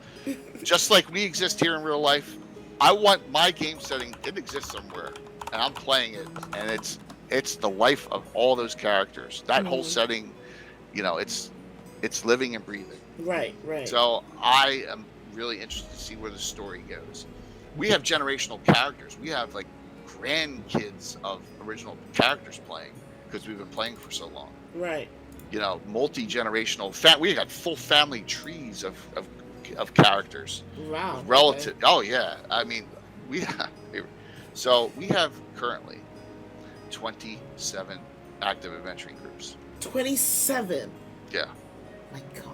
Just like we exist here in real life, I want my game setting. It exists somewhere, and I'm playing it, and it's the life of all those characters. That whole setting, it's living and breathing. Right. So I am really interested to see where the story goes. We have generational characters. We have like grandkids of original characters playing because we've been playing for so long. Right. Multi-generational. We got full family trees of characters. Wow. Relative. Okay. Oh yeah. I mean, we have currently 27 active adventuring groups. 27. Yeah. My God.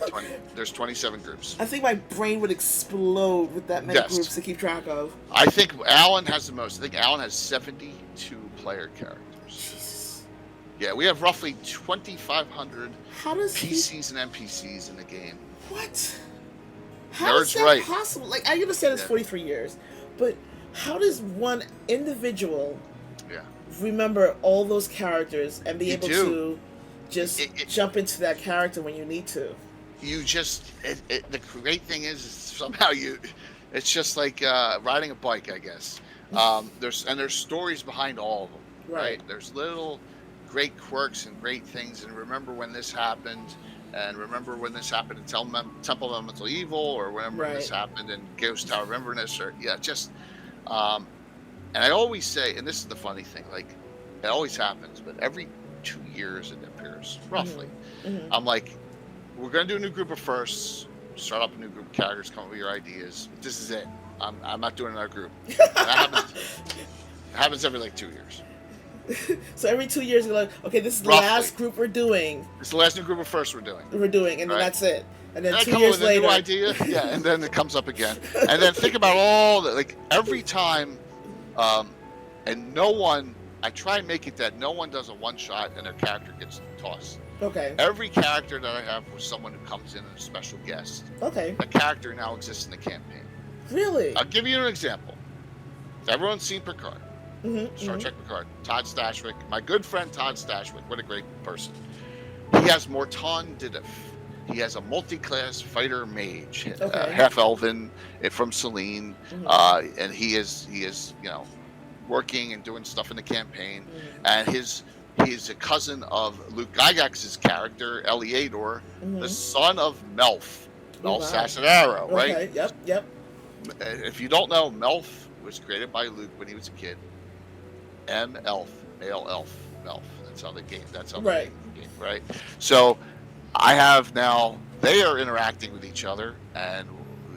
20. There's 27 groups. I think my brain would explode with that many groups to keep track of. I think Alan has the most. I think Alan has 72 player characters. Jesus. Yeah, we have roughly 2,500 PCs and NPCs in the game. What? How is that possible? Like, I understand it's 43 years, but how does one individual remember all those characters and be You able do. to just jump into that character when you need to. You just the great thing is somehow it's just like riding a bike, I guess. There's stories behind all of them, Right. right? There's little great quirks and great things, and remember when this happened, and remember when this happened in Temple of Elemental Evil, or remember when this Right. happened in Ghost Tower Remembraness, or yeah, just um, and I always say, and this is the funny thing, like it always happens, but every 2 years it appears roughly. Mm-hmm. Mm-hmm. I'm like, we're gonna do a new group of firsts, start up a new group of characters, come up with your ideas. This is it. I'm not doing another group. And that happens every like 2 years. So every 2 years, you're like, okay, this is the Roughly. last group we're doing. It's the last new group of firsts we're doing. And then Right? that's it. And then And I two come up years with a later, new idea, yeah, and then it comes up again. And then think about all the, like every time, and no one. I try and make it that no one does a one shot and their character gets tossed. okay, Every character that I have was someone who comes in as a special guest. okay, The character now exists in the campaign. really, I'll give you an example. Everyone's seen Picard, mm-hmm, Star mm-hmm. Trek Picard. Todd Stashwick, my good friend Todd Stashwick, what a great person. He has Morton Didif. He has a multi-class fighter mage, Okay. half elven from Selene, Mm-hmm. and he is working and doing stuff in the campaign. Mm-hmm. And he's a cousin of Luke Gygax's character Eliador, Mm-hmm. the son of Melf, Oh, Melf wow. Sassanaro, right? Okay, yep. If you don't know, Melf was created by Luke when he was a kid. Elf, male elf, Melf. That's how the game. That's how Right. the game, right? So I have now. They are interacting with each other, and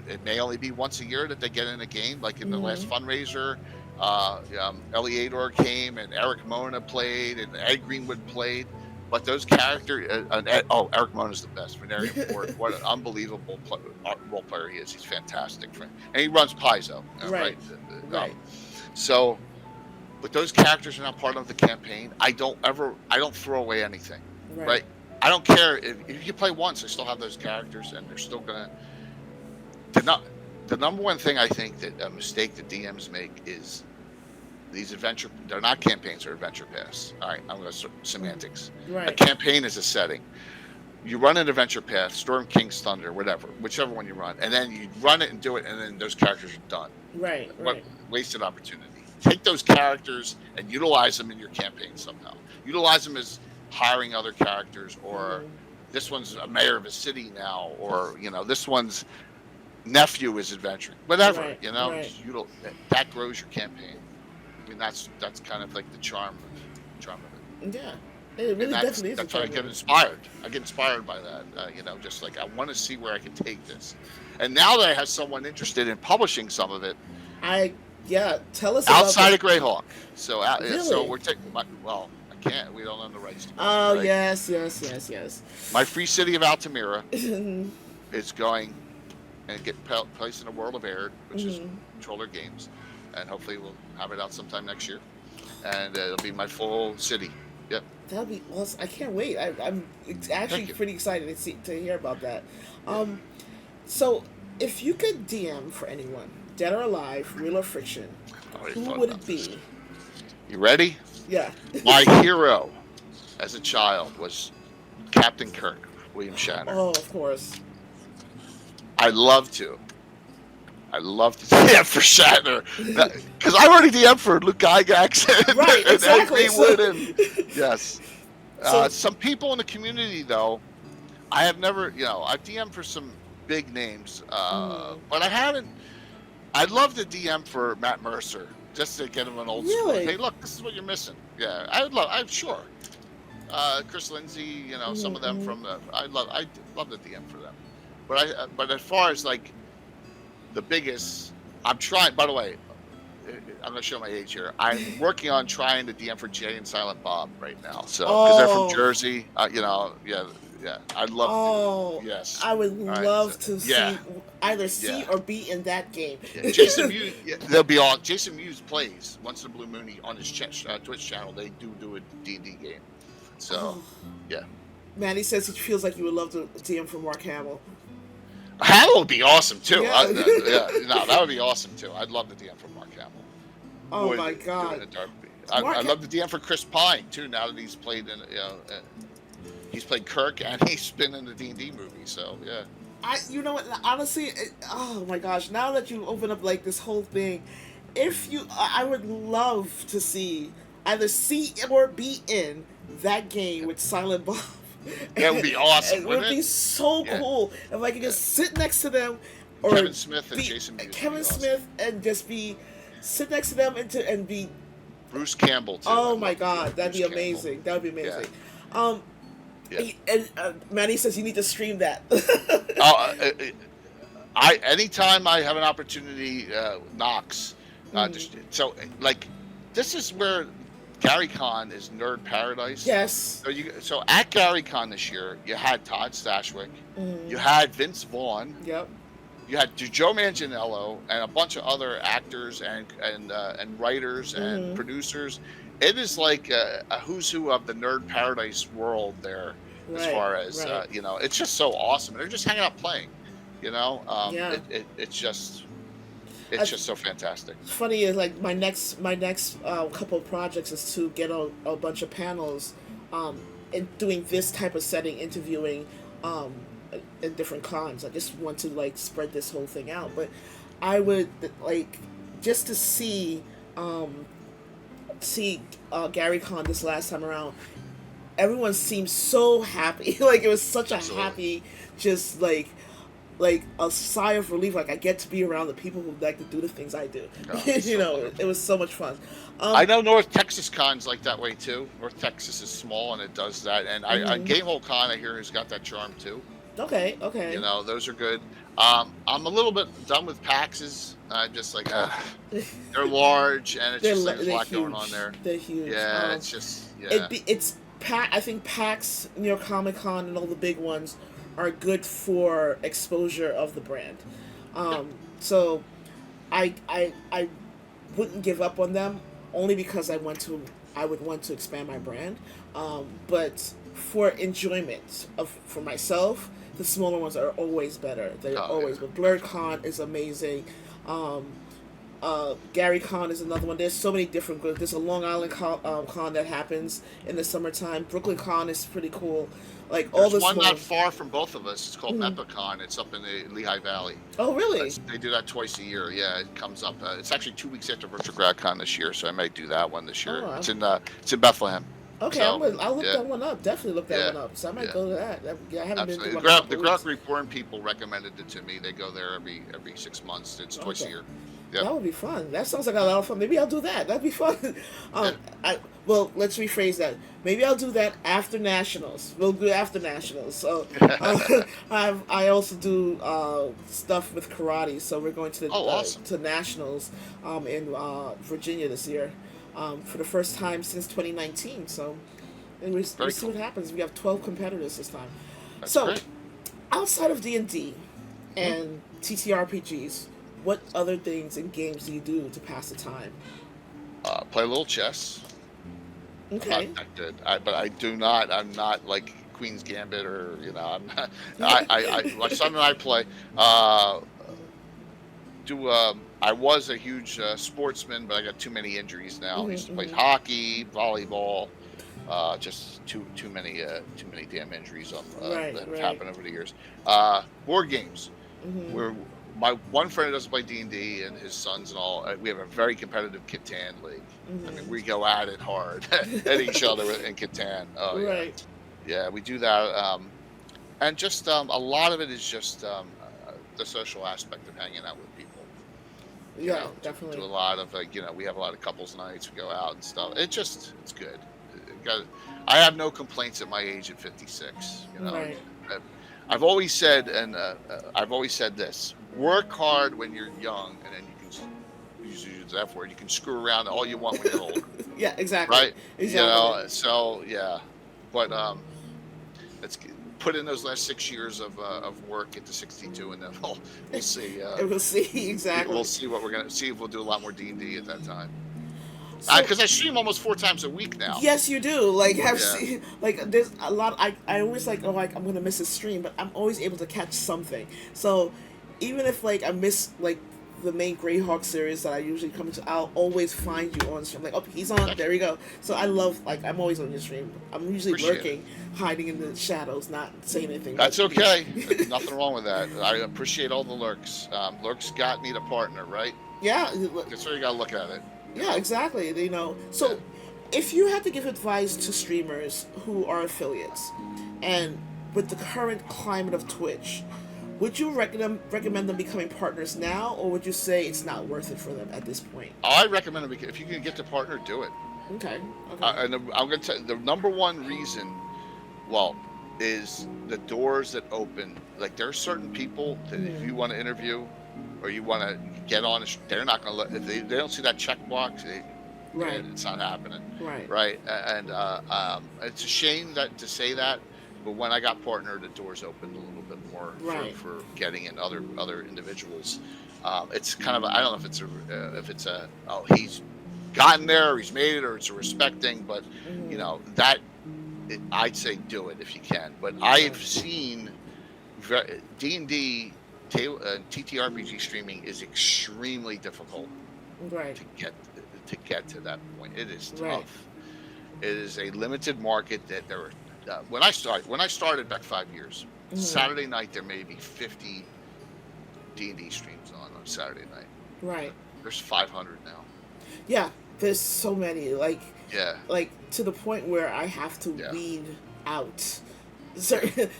it may only be once a year that they get in a game. Like in the last fundraiser, Eliador came and Eric Mona played and Ed Greenwood played. But those characters, Eric Mona's the best. Venerian Port, what an unbelievable role player he is. He's fantastic. And he runs Paizo. Right. Right. So, but those characters are not part of the campaign. I don't throw away anything. Right. I don't care if you play once. I still have those characters, and they're still gonna. The number one thing I think that a mistake that DMs make is these adventure. They're not campaigns; they're adventure paths. All right, I'm going to semantics. Right. A campaign is a setting. You run an adventure path, Storm King's Thunder, whatever, whichever one you run, and then you run it and do it, and then those characters are done. Right. What wasted opportunity. Take those characters and utilize them in your campaign somehow. Utilize them as hiring other characters, or this one's a mayor of a city now, or this one's nephew is adventuring, whatever. Right, right. That grows your campaign. I mean, that's kind of like the charm of it. Yeah. It really definitely is. That's why I get inspired. I get inspired by that. Just like I want to see where I can take this. And now that I have someone interested in publishing some of it, tell us outside about of Greyhawk. So Really? so we're taking. Well, I can't. We don't own the rights to it. Oh, right? yes. My free city of Altamira is going and get placed in a World of Air, which is Controller Games, and hopefully we'll have it out sometime next year. And it'll be my full city. Yep. That'll be awesome. I can't wait. I'm actually pretty excited to hear about that. So, if you could DM for anyone, dead or alive, real or fiction, who would it be? You ready? Yeah. My hero as a child was Captain Kirk, William Shatner. Oh, of course. I'd love to DM for Shatner, because I already DM for Luke Gygax and, Right, exactly. and Ed Greenwood, and yes. So- Some people in the community, though, I have never, I've DM'd for some big names, but I haven't. I'd love to DM for Matt Mercer, just to get him an old school. Really? Hey, look, this is what you're missing. Yeah, I'm sure. Chris Lindsay, some of them from the. I'd love to DM for them, but as far as like the biggest, I'm trying. By the way, I'm going to show my age here. I'm working on trying to DM for Jay and Silent Bob right now. So because they're from Jersey, yeah. I'd love to. Yes. I would love to yeah. see or be in that game. Yeah. Jason Mewes, they'll be all. Jason Mewes plays once in a blue moon on his Twitch channel. They do a D&D game. So, yeah. Manny says he feels like you would love to DM for Mark Hamill. Hamill would be awesome too. Yeah. That would be awesome too. I'd love to DM for Mark Hamill. Oh my God. I Mark, love the DM for Chris Pine too. Now that he's played in, he's played Kirk and he's been in the D&D movie. So yeah, you know what? Honestly, oh my gosh! Now that you open up like this whole thing, if you, I would love to see either see or be in that game with Silent Bob. that would be awesome, It would wouldn't it? be so Yeah, cool if I could yeah. just sit next to them, or Kevin Smith and be Jason Mewes would be Kevin awesome. Smith and just be sit next to them and be. Bruce Campbell too. Oh I'd my love to God, that'd Bruce be Campbell. amazing. That would be Yeah, amazing. Um, yeah. and Manny says you need to stream that. Uh, uh, uh, I anytime I have an opportunity, Knox. Mhm. So like, this is where GaryCon is nerd paradise. Yes. So at GaryCon this year, you had Todd Stashwick, you Mhm. had Vince Vaughn, Yep. you had Joe Manganiello, and a bunch of other actors and writers and Mhm. producers. It is like a who's who of the nerd paradise world there, as Right. far as Right. it's just so awesome. They're just hanging out playing, Yeah. it's just so fantastic. Funny is like my next couple of projects is to get a bunch of panels, and doing this type of setting, interviewing, um, in different cons. I just want to like spread this whole thing out, but I would like just to um, see Gary Con this last time around. Everyone seemed so happy. Like it was such a Absolutely. happy, just like a sigh of relief. Like I get to be around the people who like to do the things I do. Oh, it's You so know, wonderful. it was so much fun. I Um, know North Texas Con's like that way too. North Texas is small and it does that. And mhm. Gamehole Con, I hear, has got that charm too. Okay, okay. Those are good. I'm a little bit done with PAXs. I'm just like, they're large and it's just like there's a They're lot going on huge. there. They're huge. Yeah, it's just It's I think PAX, New York Comic Con, and all the big ones are good for exposure of the brand. yeah, So I wouldn't give up on them only because I would want to expand my brand. But for enjoyment for myself, the smaller ones are always better. They're oh always. yeah, But Blurred Con is amazing. Um, Gary Con is another one. There's so many different groups. There's a Long Island con that happens in the summertime. Brooklyn Con is pretty cool. Like all there's the one small. not far from both of us. It's called Mhm. Epicon. It's up in the Lehigh Valley. Oh really? They do that twice a year. Yeah, it comes up. It's actually 2 weeks after Virtual GradCon this year, so I might do that one this year. Oh, It's in Bethlehem. okay. So I'll look yeah, that one up. Definitely look that yeah, one up. So I might yeah. go to that. Yeah, I haven't been to Absolutely. one in a The couple of Grok weeks. Reborn people recommended it to me. They go there every 6 months. It's twice a Okay. year. Yep. That would be fun. That sounds like a lot of fun. Maybe I'll do that. That'd be fun. Yeah. um, well, let's rephrase that. Maybe I'll do that after nationals. We'll do after nationals. So, I also do stuff with karate. So we're going Oh, awesome. to nationals in Virginia this year, for the first time since 2019. So, and we'll Very see cool. what happens. We have 12 competitors this time. That's So, great. outside of D&D Mhm. and TTRPGs, what other things and games do you do to pass the time? Play a little chess. I'm Okay. not that good, but I do not. I'm not like Queen's Gambit or I'm not. My son and I play. Do I was a huge sportsman, but I got too many injuries now. I used to play Hmm. hockey, volleyball. Just too many damn injuries Right, that have right. happened over the years. Board games. Hmm. Where my one friend who doesn't play D&D and his sons and all, we have a very competitive Catan league. I mean, Hmm. we go at it hard at each other in Catan. Oh yeah, Right. yeah, we do that. And just a lot of it is just the social aspect of hanging out with people. Yeah, Do a definitely. lot of we have a lot of couples nights. We go out and stuff. It's good. I have no complaints at my age at 56. Right. I- I've always said, and I've always said this: work hard when you're young, and then use that word. You can screw around all you want when you're old, Yeah, exactly. right? Exactly. So yeah, but let's put in those last 6 years of work at the 62, and then we'll see. And we'll see exactly. We'll see what we're gonna see if we'll do a lot more D&D at that time. So, Because I stream almost 4 times a week now. yes, you do. Like, have Yeah. seen, like, there's a lot. I always like, oh, like I'm gonna miss a stream, but I'm always able to catch something. So, even if like I miss like the main Greyhawk series that I usually come to, I'll always find you on stream. Like, oh, he's on. There we go. So I love, like, I'm always on your stream. I'm usually Appreciate it. lurking, hiding in the shadows, not saying anything. That's But, okay. There's nothing wrong with that. I appreciate all the lurks. Lurks got me to partner, right? yeah, That's where you gotta look at it. yeah, exactly. So if you had to give advice to streamers who are affiliates, and with the current climate of Twitch, would you recommend them becoming partners now, or would you say it's not worth it for them at this point? I recommend it if you can get to partner, do it. Okay. Okay. And I'm going to tell you, the number one reason, well, is the doors that open. Like, there are certain people that if you want to interview or you want to get on, they're not going to let, if they don't see that checkbox, Right. it's not happening. Right. Right. And it's a shame to say that, but when I got partner, the doors opened a little bit more Right. for getting in other individuals. It's kind of, I don't know if it's a oh, he's gotten there, or he's made it, or it's a respect thing, but you know that I'd say do it if you can. But I've seen D&D TTRPG streaming is extremely difficult Right. to get to that point. It is tough. Right. It is a limited market that there were. When I started back 5 years, Saturday night there may be 50 D&D streams on Saturday night. Right. There's 500 now. Yeah. There's so many. Like to the point where I have to weed out.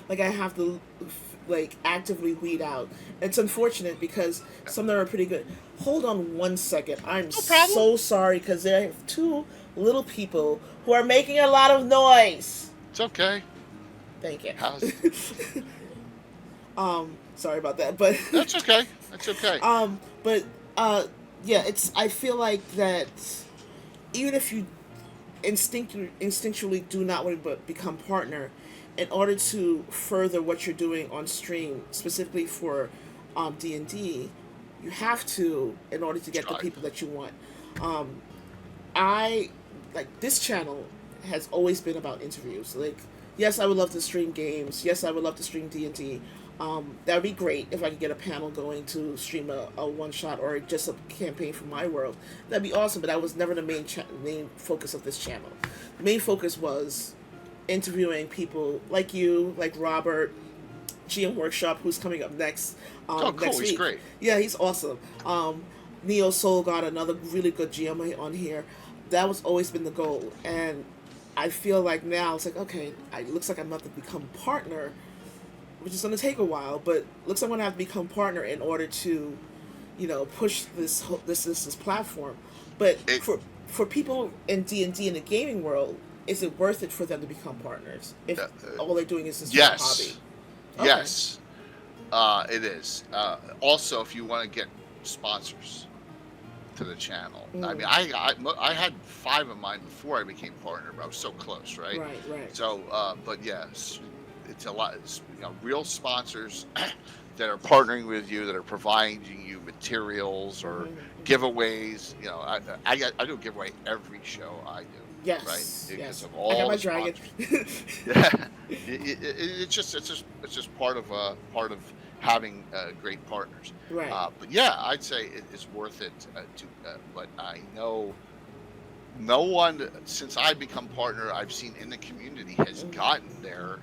Like I have to like actively weed out. It's unfortunate because some of them are pretty good. Hold on one second. I'm so sorry because there are two little people who are making a lot of noise. It's okay. Thank you. How's... Sorry about that, but that's okay. That's okay. Yeah, it's. I feel like that even if you instinctually do not want to become partner, in order to further what you're doing on stream, specifically for D&D, you have to in order to get the people that you want. I like this channel has always been about interviews. Like, yes, I would love to stream games. Yes, I would love to stream D&D. That would be great if I could get a panel going to stream a one-shot or just a campaign from my world. That'd be awesome, but that was never the main focus of this channel. The main focus was interviewing people like you, like Robert, GM Workshop, who's coming up next. Cool. Next week. He's great. Yeah, he's awesome. Neo Soul got another really good GM on here. That was always been the goal, and I feel like now it's like, okay, it looks like I'm about to become partner, which is going to take a while, but looks like I'm going to have to become partner in order to, push this platform. But for people in D&D in the gaming world, is it worth it for them to become partners if all they're doing is this hobby? Okay. Yes, it is. Also, if you want to get sponsors to the channel. I mean, I had 5 of mine before I became partner, but I was so close, right? Right. So, but yes, it's a lot. It's, real sponsors that are partnering with you, that are providing you materials or giveaways. I do a giveaway every show I do. Yes. Right. Because yes. of all I got my the dragon. yeah. It's just part of having great partners. Right. But yeah, I'd say it's worth it but I know no one since I've become partner I've seen in the community has gotten there.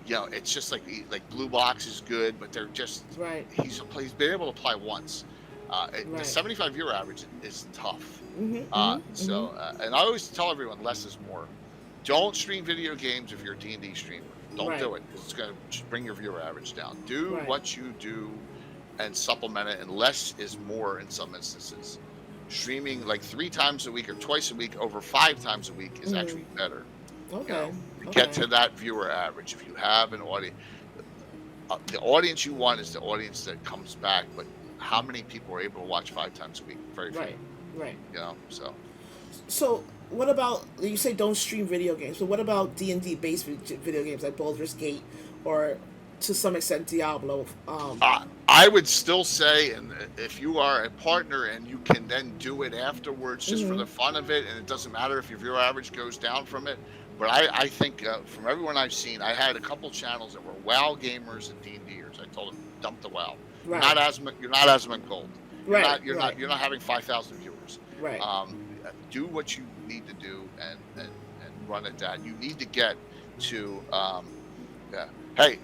It's just like Blue Box is good, but they're just he's been able to apply once. The 75 viewer average is tough. And I always tell everyone less is more. Don't stream video games if you're a D&D streamer. Don't do it. It's going to bring your viewer average down. Do what you do and supplement it, and less is more in some instances. Streaming like 3 times a week or twice a week over 5 times a week is actually better. Okay. Get to that viewer average. If you have an audience, the audience you want is the audience that comes back, but how many people are able to watch 5 times a week? Very few. Right. So what about, you say don't stream video games, but what about D&D based video games like Baldur's Gate or to some extent Diablo? I would still say, and if you are a partner and you can then do it afterwards just for the fun of it, and it doesn't matter if your viewer average goes down from it, but I think from everyone I've seen, I had a couple channels that were WoW gamers and D&Ders. I told them, dump the WoW. You're not Asmund Gold. Right, You're not having 5,000 viewers. right. Um, do what you need to do and run at that. You need to get to yeah. Hey,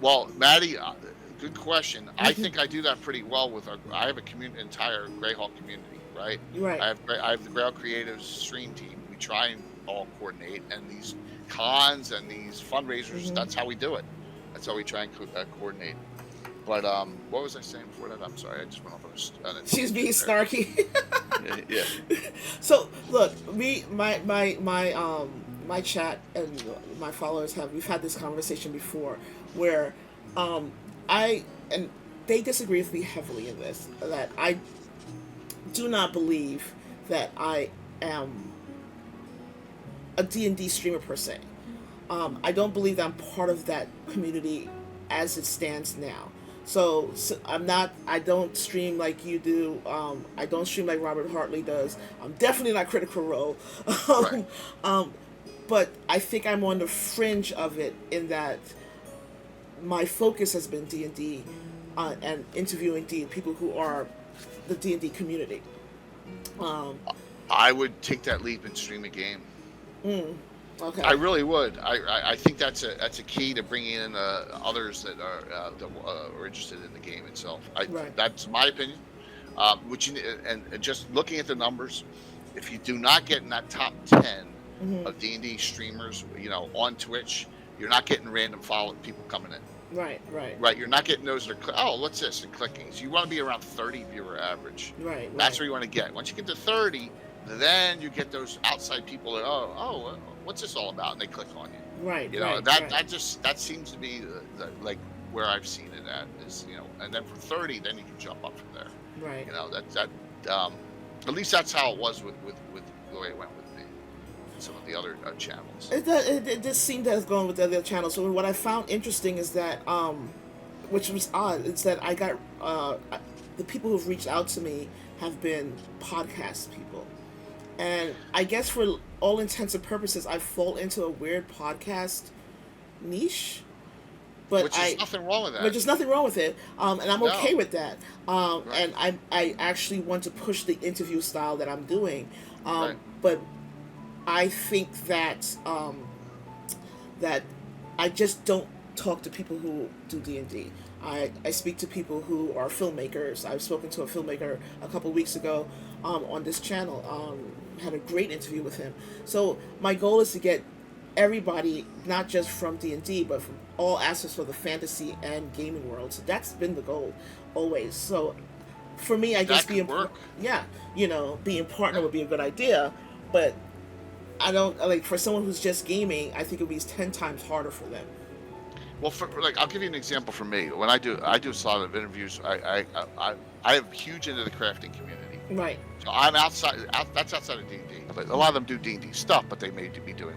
well, Maddie, good question. I think I do that pretty well with our. I have a entire Greyhawk community, right? Right. I have the Greyhawk Creatives stream team. We try and all coordinate, and these cons and these fundraisers. Hmm. That's how we do it. That's how we try and coordinate. But what was I saying before that? I'm sorry, I just went off on a She's being tangent there. snarky. Yeah. So look, my chat and my followers we've had this conversation before where um I and they disagree with me heavily in this, that I do not believe that I am a D&D streamer per se. I don't believe that I'm part of that community as it stands now. So I'm not. I don't stream like you do. I don't stream like Robert Hartley does. I'm definitely not Critical Role. Right. um, um, but I think I'm on the fringe of it in that my focus has been D&D and interviewing people who are the D&D community. Um, I would take that leap and stream a game. okay. I really would. I think that's a key to bringing in others that are interested in the game itself. Right. That's my opinion. Which and just looking at the numbers, if you do not get in that top 10 Hmm. of D&D streamers, on Twitch, you're not getting random follow people coming in. Right. Right. Right, you're not getting those that are oh, what's this, and clicking. So you want to be around 30 viewer average. Right. That's Right. where you want to get. Once you get to 30, then you get those outside people that what's this all about, and they click on you. Right. Right. That seems to be like where I've seen it at is, and then from 30, then you can jump up from there. Right. At least that's how it was with the way it went with me and some of the other channels. It just seemed to have gone with the other channels. So what I found interesting is that, which was odd, is that I got the people who've reached out to me have been podcast people, and I guess for all intents and purposes, I fall into a weird podcast niche. But Which is nothing wrong with that. but there's nothing wrong with it, and I'm No. okay with that. Right. And I actually want to push the interview style that I'm doing, Right. but I think that I just don't talk to people who do D&D. I speak to people who are filmmakers. I've spoken to a filmmaker a couple weeks ago on this channel. Had a great interview with him. So my goal is to get everybody, not just from D&D, but from all aspects of the fantasy and gaming world. So that's been the goal always. So for me, I guess That could work. being partner would be a good idea, but I don't like for someone who's just gaming. I think it would be 10 times harder for them. Well, I'll give you an example for me. When I do a lot of interviews. I am huge into the crafting community. Right. So I'm outside. That's outside of D&D. But a lot of them do D&D stuff, but they may be doing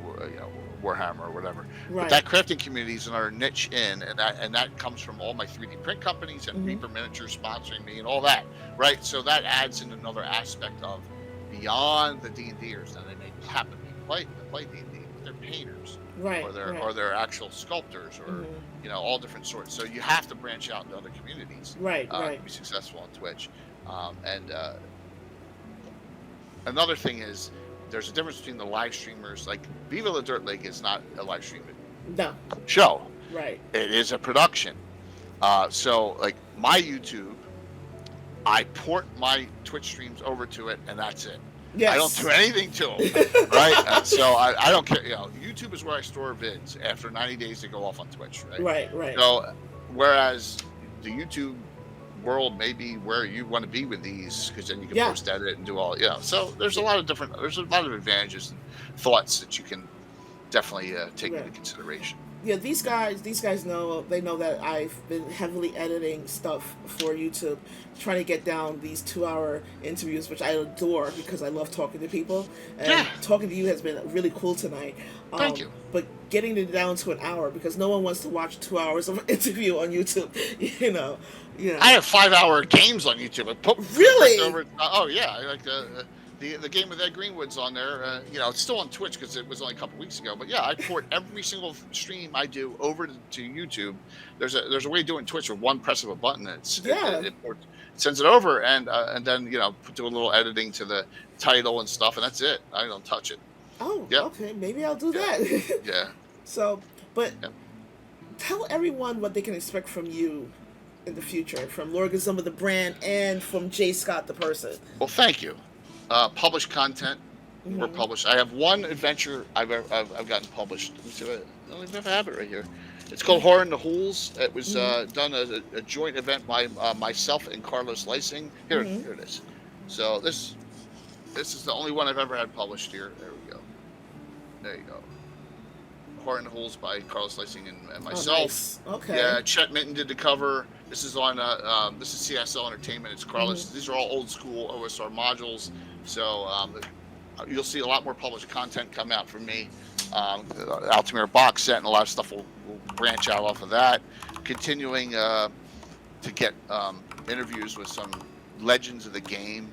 Warhammer or whatever. Right. But that crafting community is another niche and that comes from all my 3D print companies and Mhm. Reaper Miniatures sponsoring me and all that, right? So that adds in another aspect of beyond the D&Ders. Now they may happen to play D&D, but they're painters. Right. Or they're actual sculptors, or Mhm. all different sorts. So you have to branch out into other communities, Right. to Right. be successful on Twitch. And another thing is, there's a difference between the live streamers. Like Viva La Dirt League is not a live streaming No. show; Right. it is a production. So like my YouTube, I port my Twitch streams over to it, and that's it. Yes. I don't do anything to them, right? So I don't care. YouTube is where I store vids. After 90 days, they go off on Twitch, right? Right. Right. So, whereas the YouTube world may be where you want to be with these, because then you can Yeah. post edit and do all. So there's a lot of advantages and thoughts that you can definitely take Right. into consideration. Yeah, these guys know that I've been heavily editing stuff for YouTube, trying to get down these 2-hour interviews, which I adore because I love talking to people. And Yeah. talking to you has been really cool tonight. Thank you. But getting it down to an hour, because no one wants to watch 2 hours of an interview on YouTube. You know. I have 5-hour games on YouTube. I put Really? over. Oh yeah, I like the game with Ed Greenwood's on there. It's still on Twitch because it was only a couple weeks ago. But yeah, I port every single stream I do over to YouTube. There's a way of doing Twitch with one press of a button. Yeah. sends it over, and then do a little editing to the title and stuff, and that's it. I don't touch it. Oh, Yep. okay. Maybe I'll do Yeah. that. Yeah. So, but Yep. tell everyone what they can expect from you in the future, from Lordgosumba the brand and from Jay Scott the person. Well, thank you. Published content. More Hmm. published. I have one adventure I've gotten published. Let me see if I don't even if I have it right here. It's called Horror in the Hools. It was Hmm. done as a joint event by myself and Carlos Lysing. Hmm. Here it is. So this is the only one I've ever had published here. There we go. There you go. Horror in the Hools by Carlos Lysing and Oh, myself. nice. Okay. Yeah, Chet Minton did the cover. This is on this is CSL Entertainment. It's Carlos. Hmm. These are all old school OSR modules. So you'll see a lot more published content come out from me. Altamira box set and a lot of stuff will branch out off of that. Continuing to get interviews with some legends of the game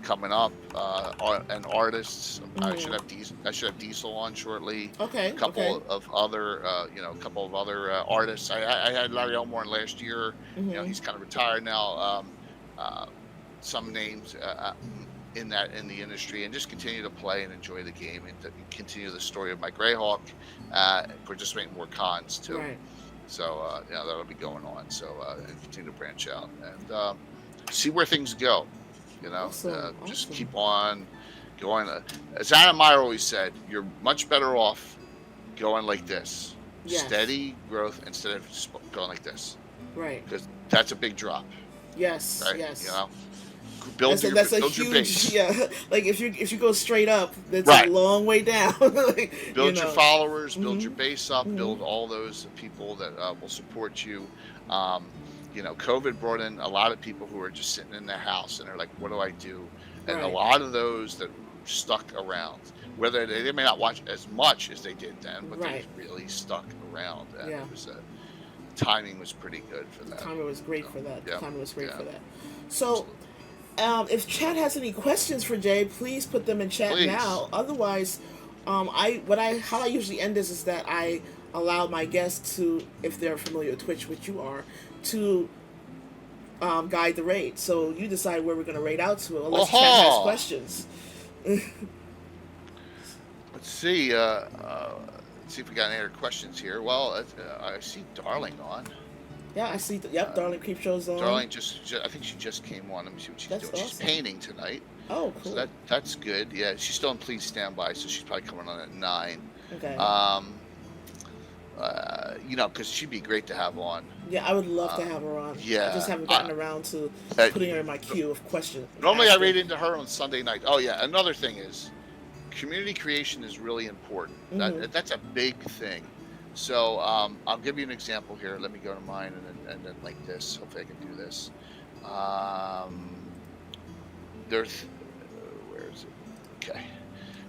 coming up and artists. I should have Diesel on shortly. Okay. A couple Okay. of other artists. I had Larry Elmore last year. Hmm. He's kind of retired now. Some names in the industry, and just continue to play and enjoy the game, and to continue the story of my Greyhawk. Participate in more cons too. Right. So that'll be going on. So and continue to branch out and see where things go. Awesome. Just Awesome. keep on going. As Anna Meyer always said, you're much better off going like this, Yes. steady growth instead of going like this, Right. because that's a big drop, Yes. right? Yes. Build That's a your huge, base. yeah. Like if you go straight up, that's Right. a long way down. Like, Build your followers, build Mhm. your base up, Mhm. build all those people that will support you. COVID brought in a lot of people who are just sitting in their house and they're like, what do I do? And a Right. lot of those that stuck around, whether they may not watch as much as they did then, but Right. they really stuck around. And Yeah. it was timing was pretty good for that. Timing was great for that. Yeah. Timing was great Yeah. for that. So, Absolutely. if chat has any questions for Jay, please put them in chat Please. now. Otherwise, how I usually end this is that I allow my guests to, if they're familiar with Twitch, which you are, to guide the raid. So you decide where we're going to raid out to, unless chat has Oh. questions. Let's see. Let's see if we got any other questions here. Well, I see Darling on. Yeah, I see. Yep, Darling Creepshow's on. Darling I think she just came on. Let me see what she's That's doing. She's awesome. painting tonight. Oh, So cool. that's good. Yeah, she's still on Please Stand By, so she's probably coming on at 9. Okay. Because she'd be great to have on. Yeah, I would love to have her on. yeah, I just haven't gotten around to uh, putting her in my queue of questions. Normally I read into her on Sunday night. Oh yeah, another thing is community creation is really important. Mhm. That's a big thing. So I'll give you an example here. Let me go to mine and then like this. Hopefully I can do this. There's where is it? Okay.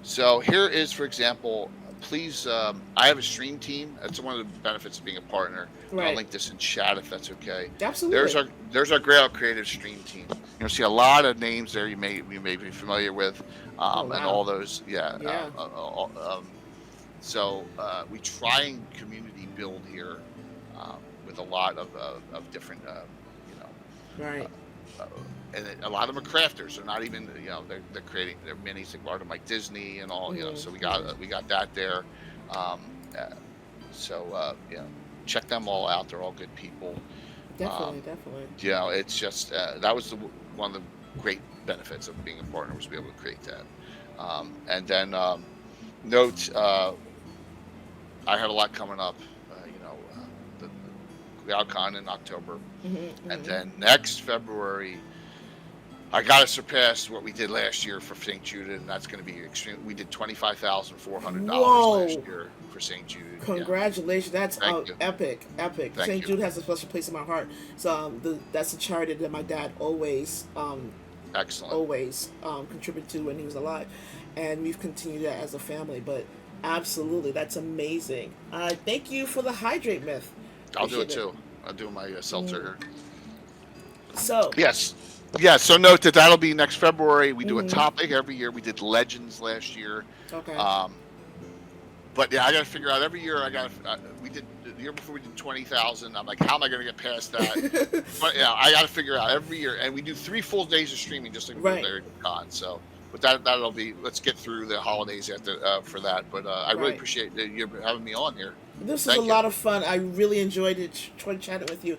So here is, for example, please. I have a stream team. That's one of the benefits of being a partner. And I'll Right. link this in chat if that's okay. Absolutely. There's our Grail Creative Stream team. You'll see a lot of names there you may be familiar with, and wow. all those. Yeah. Yeah. So we try and community build here with a lot of different, Right. and a lot of them are crafters. They're not even, they're creating their minis like Art of Mike Disney and all. So we got that there. Check them all out. They're all good people. Definitely. Definitely. It's just that was one of the great benefits of being a partner, was to be able to create that. And then note, I have a lot coming up. The Alcon in October, and then next February, I got to surpass what we did last year for St. Jude, and that's going to be extreme. We did $25,400 last year for St. Jude. Congratulations! That's Thank you. epic. Thank St. you. Jude has a special place in my heart. So that's a charity that my dad always Excellent. Contributed to when he was alive, and we've continued that as a family. But absolutely, that's amazing. Thank you for the hydrate myth. I'll do it Appreciate too. I'll do my seltzer here. So Yes. Yeah, so note that'll be next February. We do a topic every year. We did Legends last year. okay. but yeah, I got to figure out every year. We did the year before we did 20,000. I'm like, how am I going to get past that? But yeah, I got to figure out every year, and we do 3 full days of streaming just like we do with Right, Area Con. So, but that'll be. Let's get through the holidays after for that. But I really right. appreciate that you're having me on here. This was a Thank you. lot of fun. I really enjoyed chatting with you.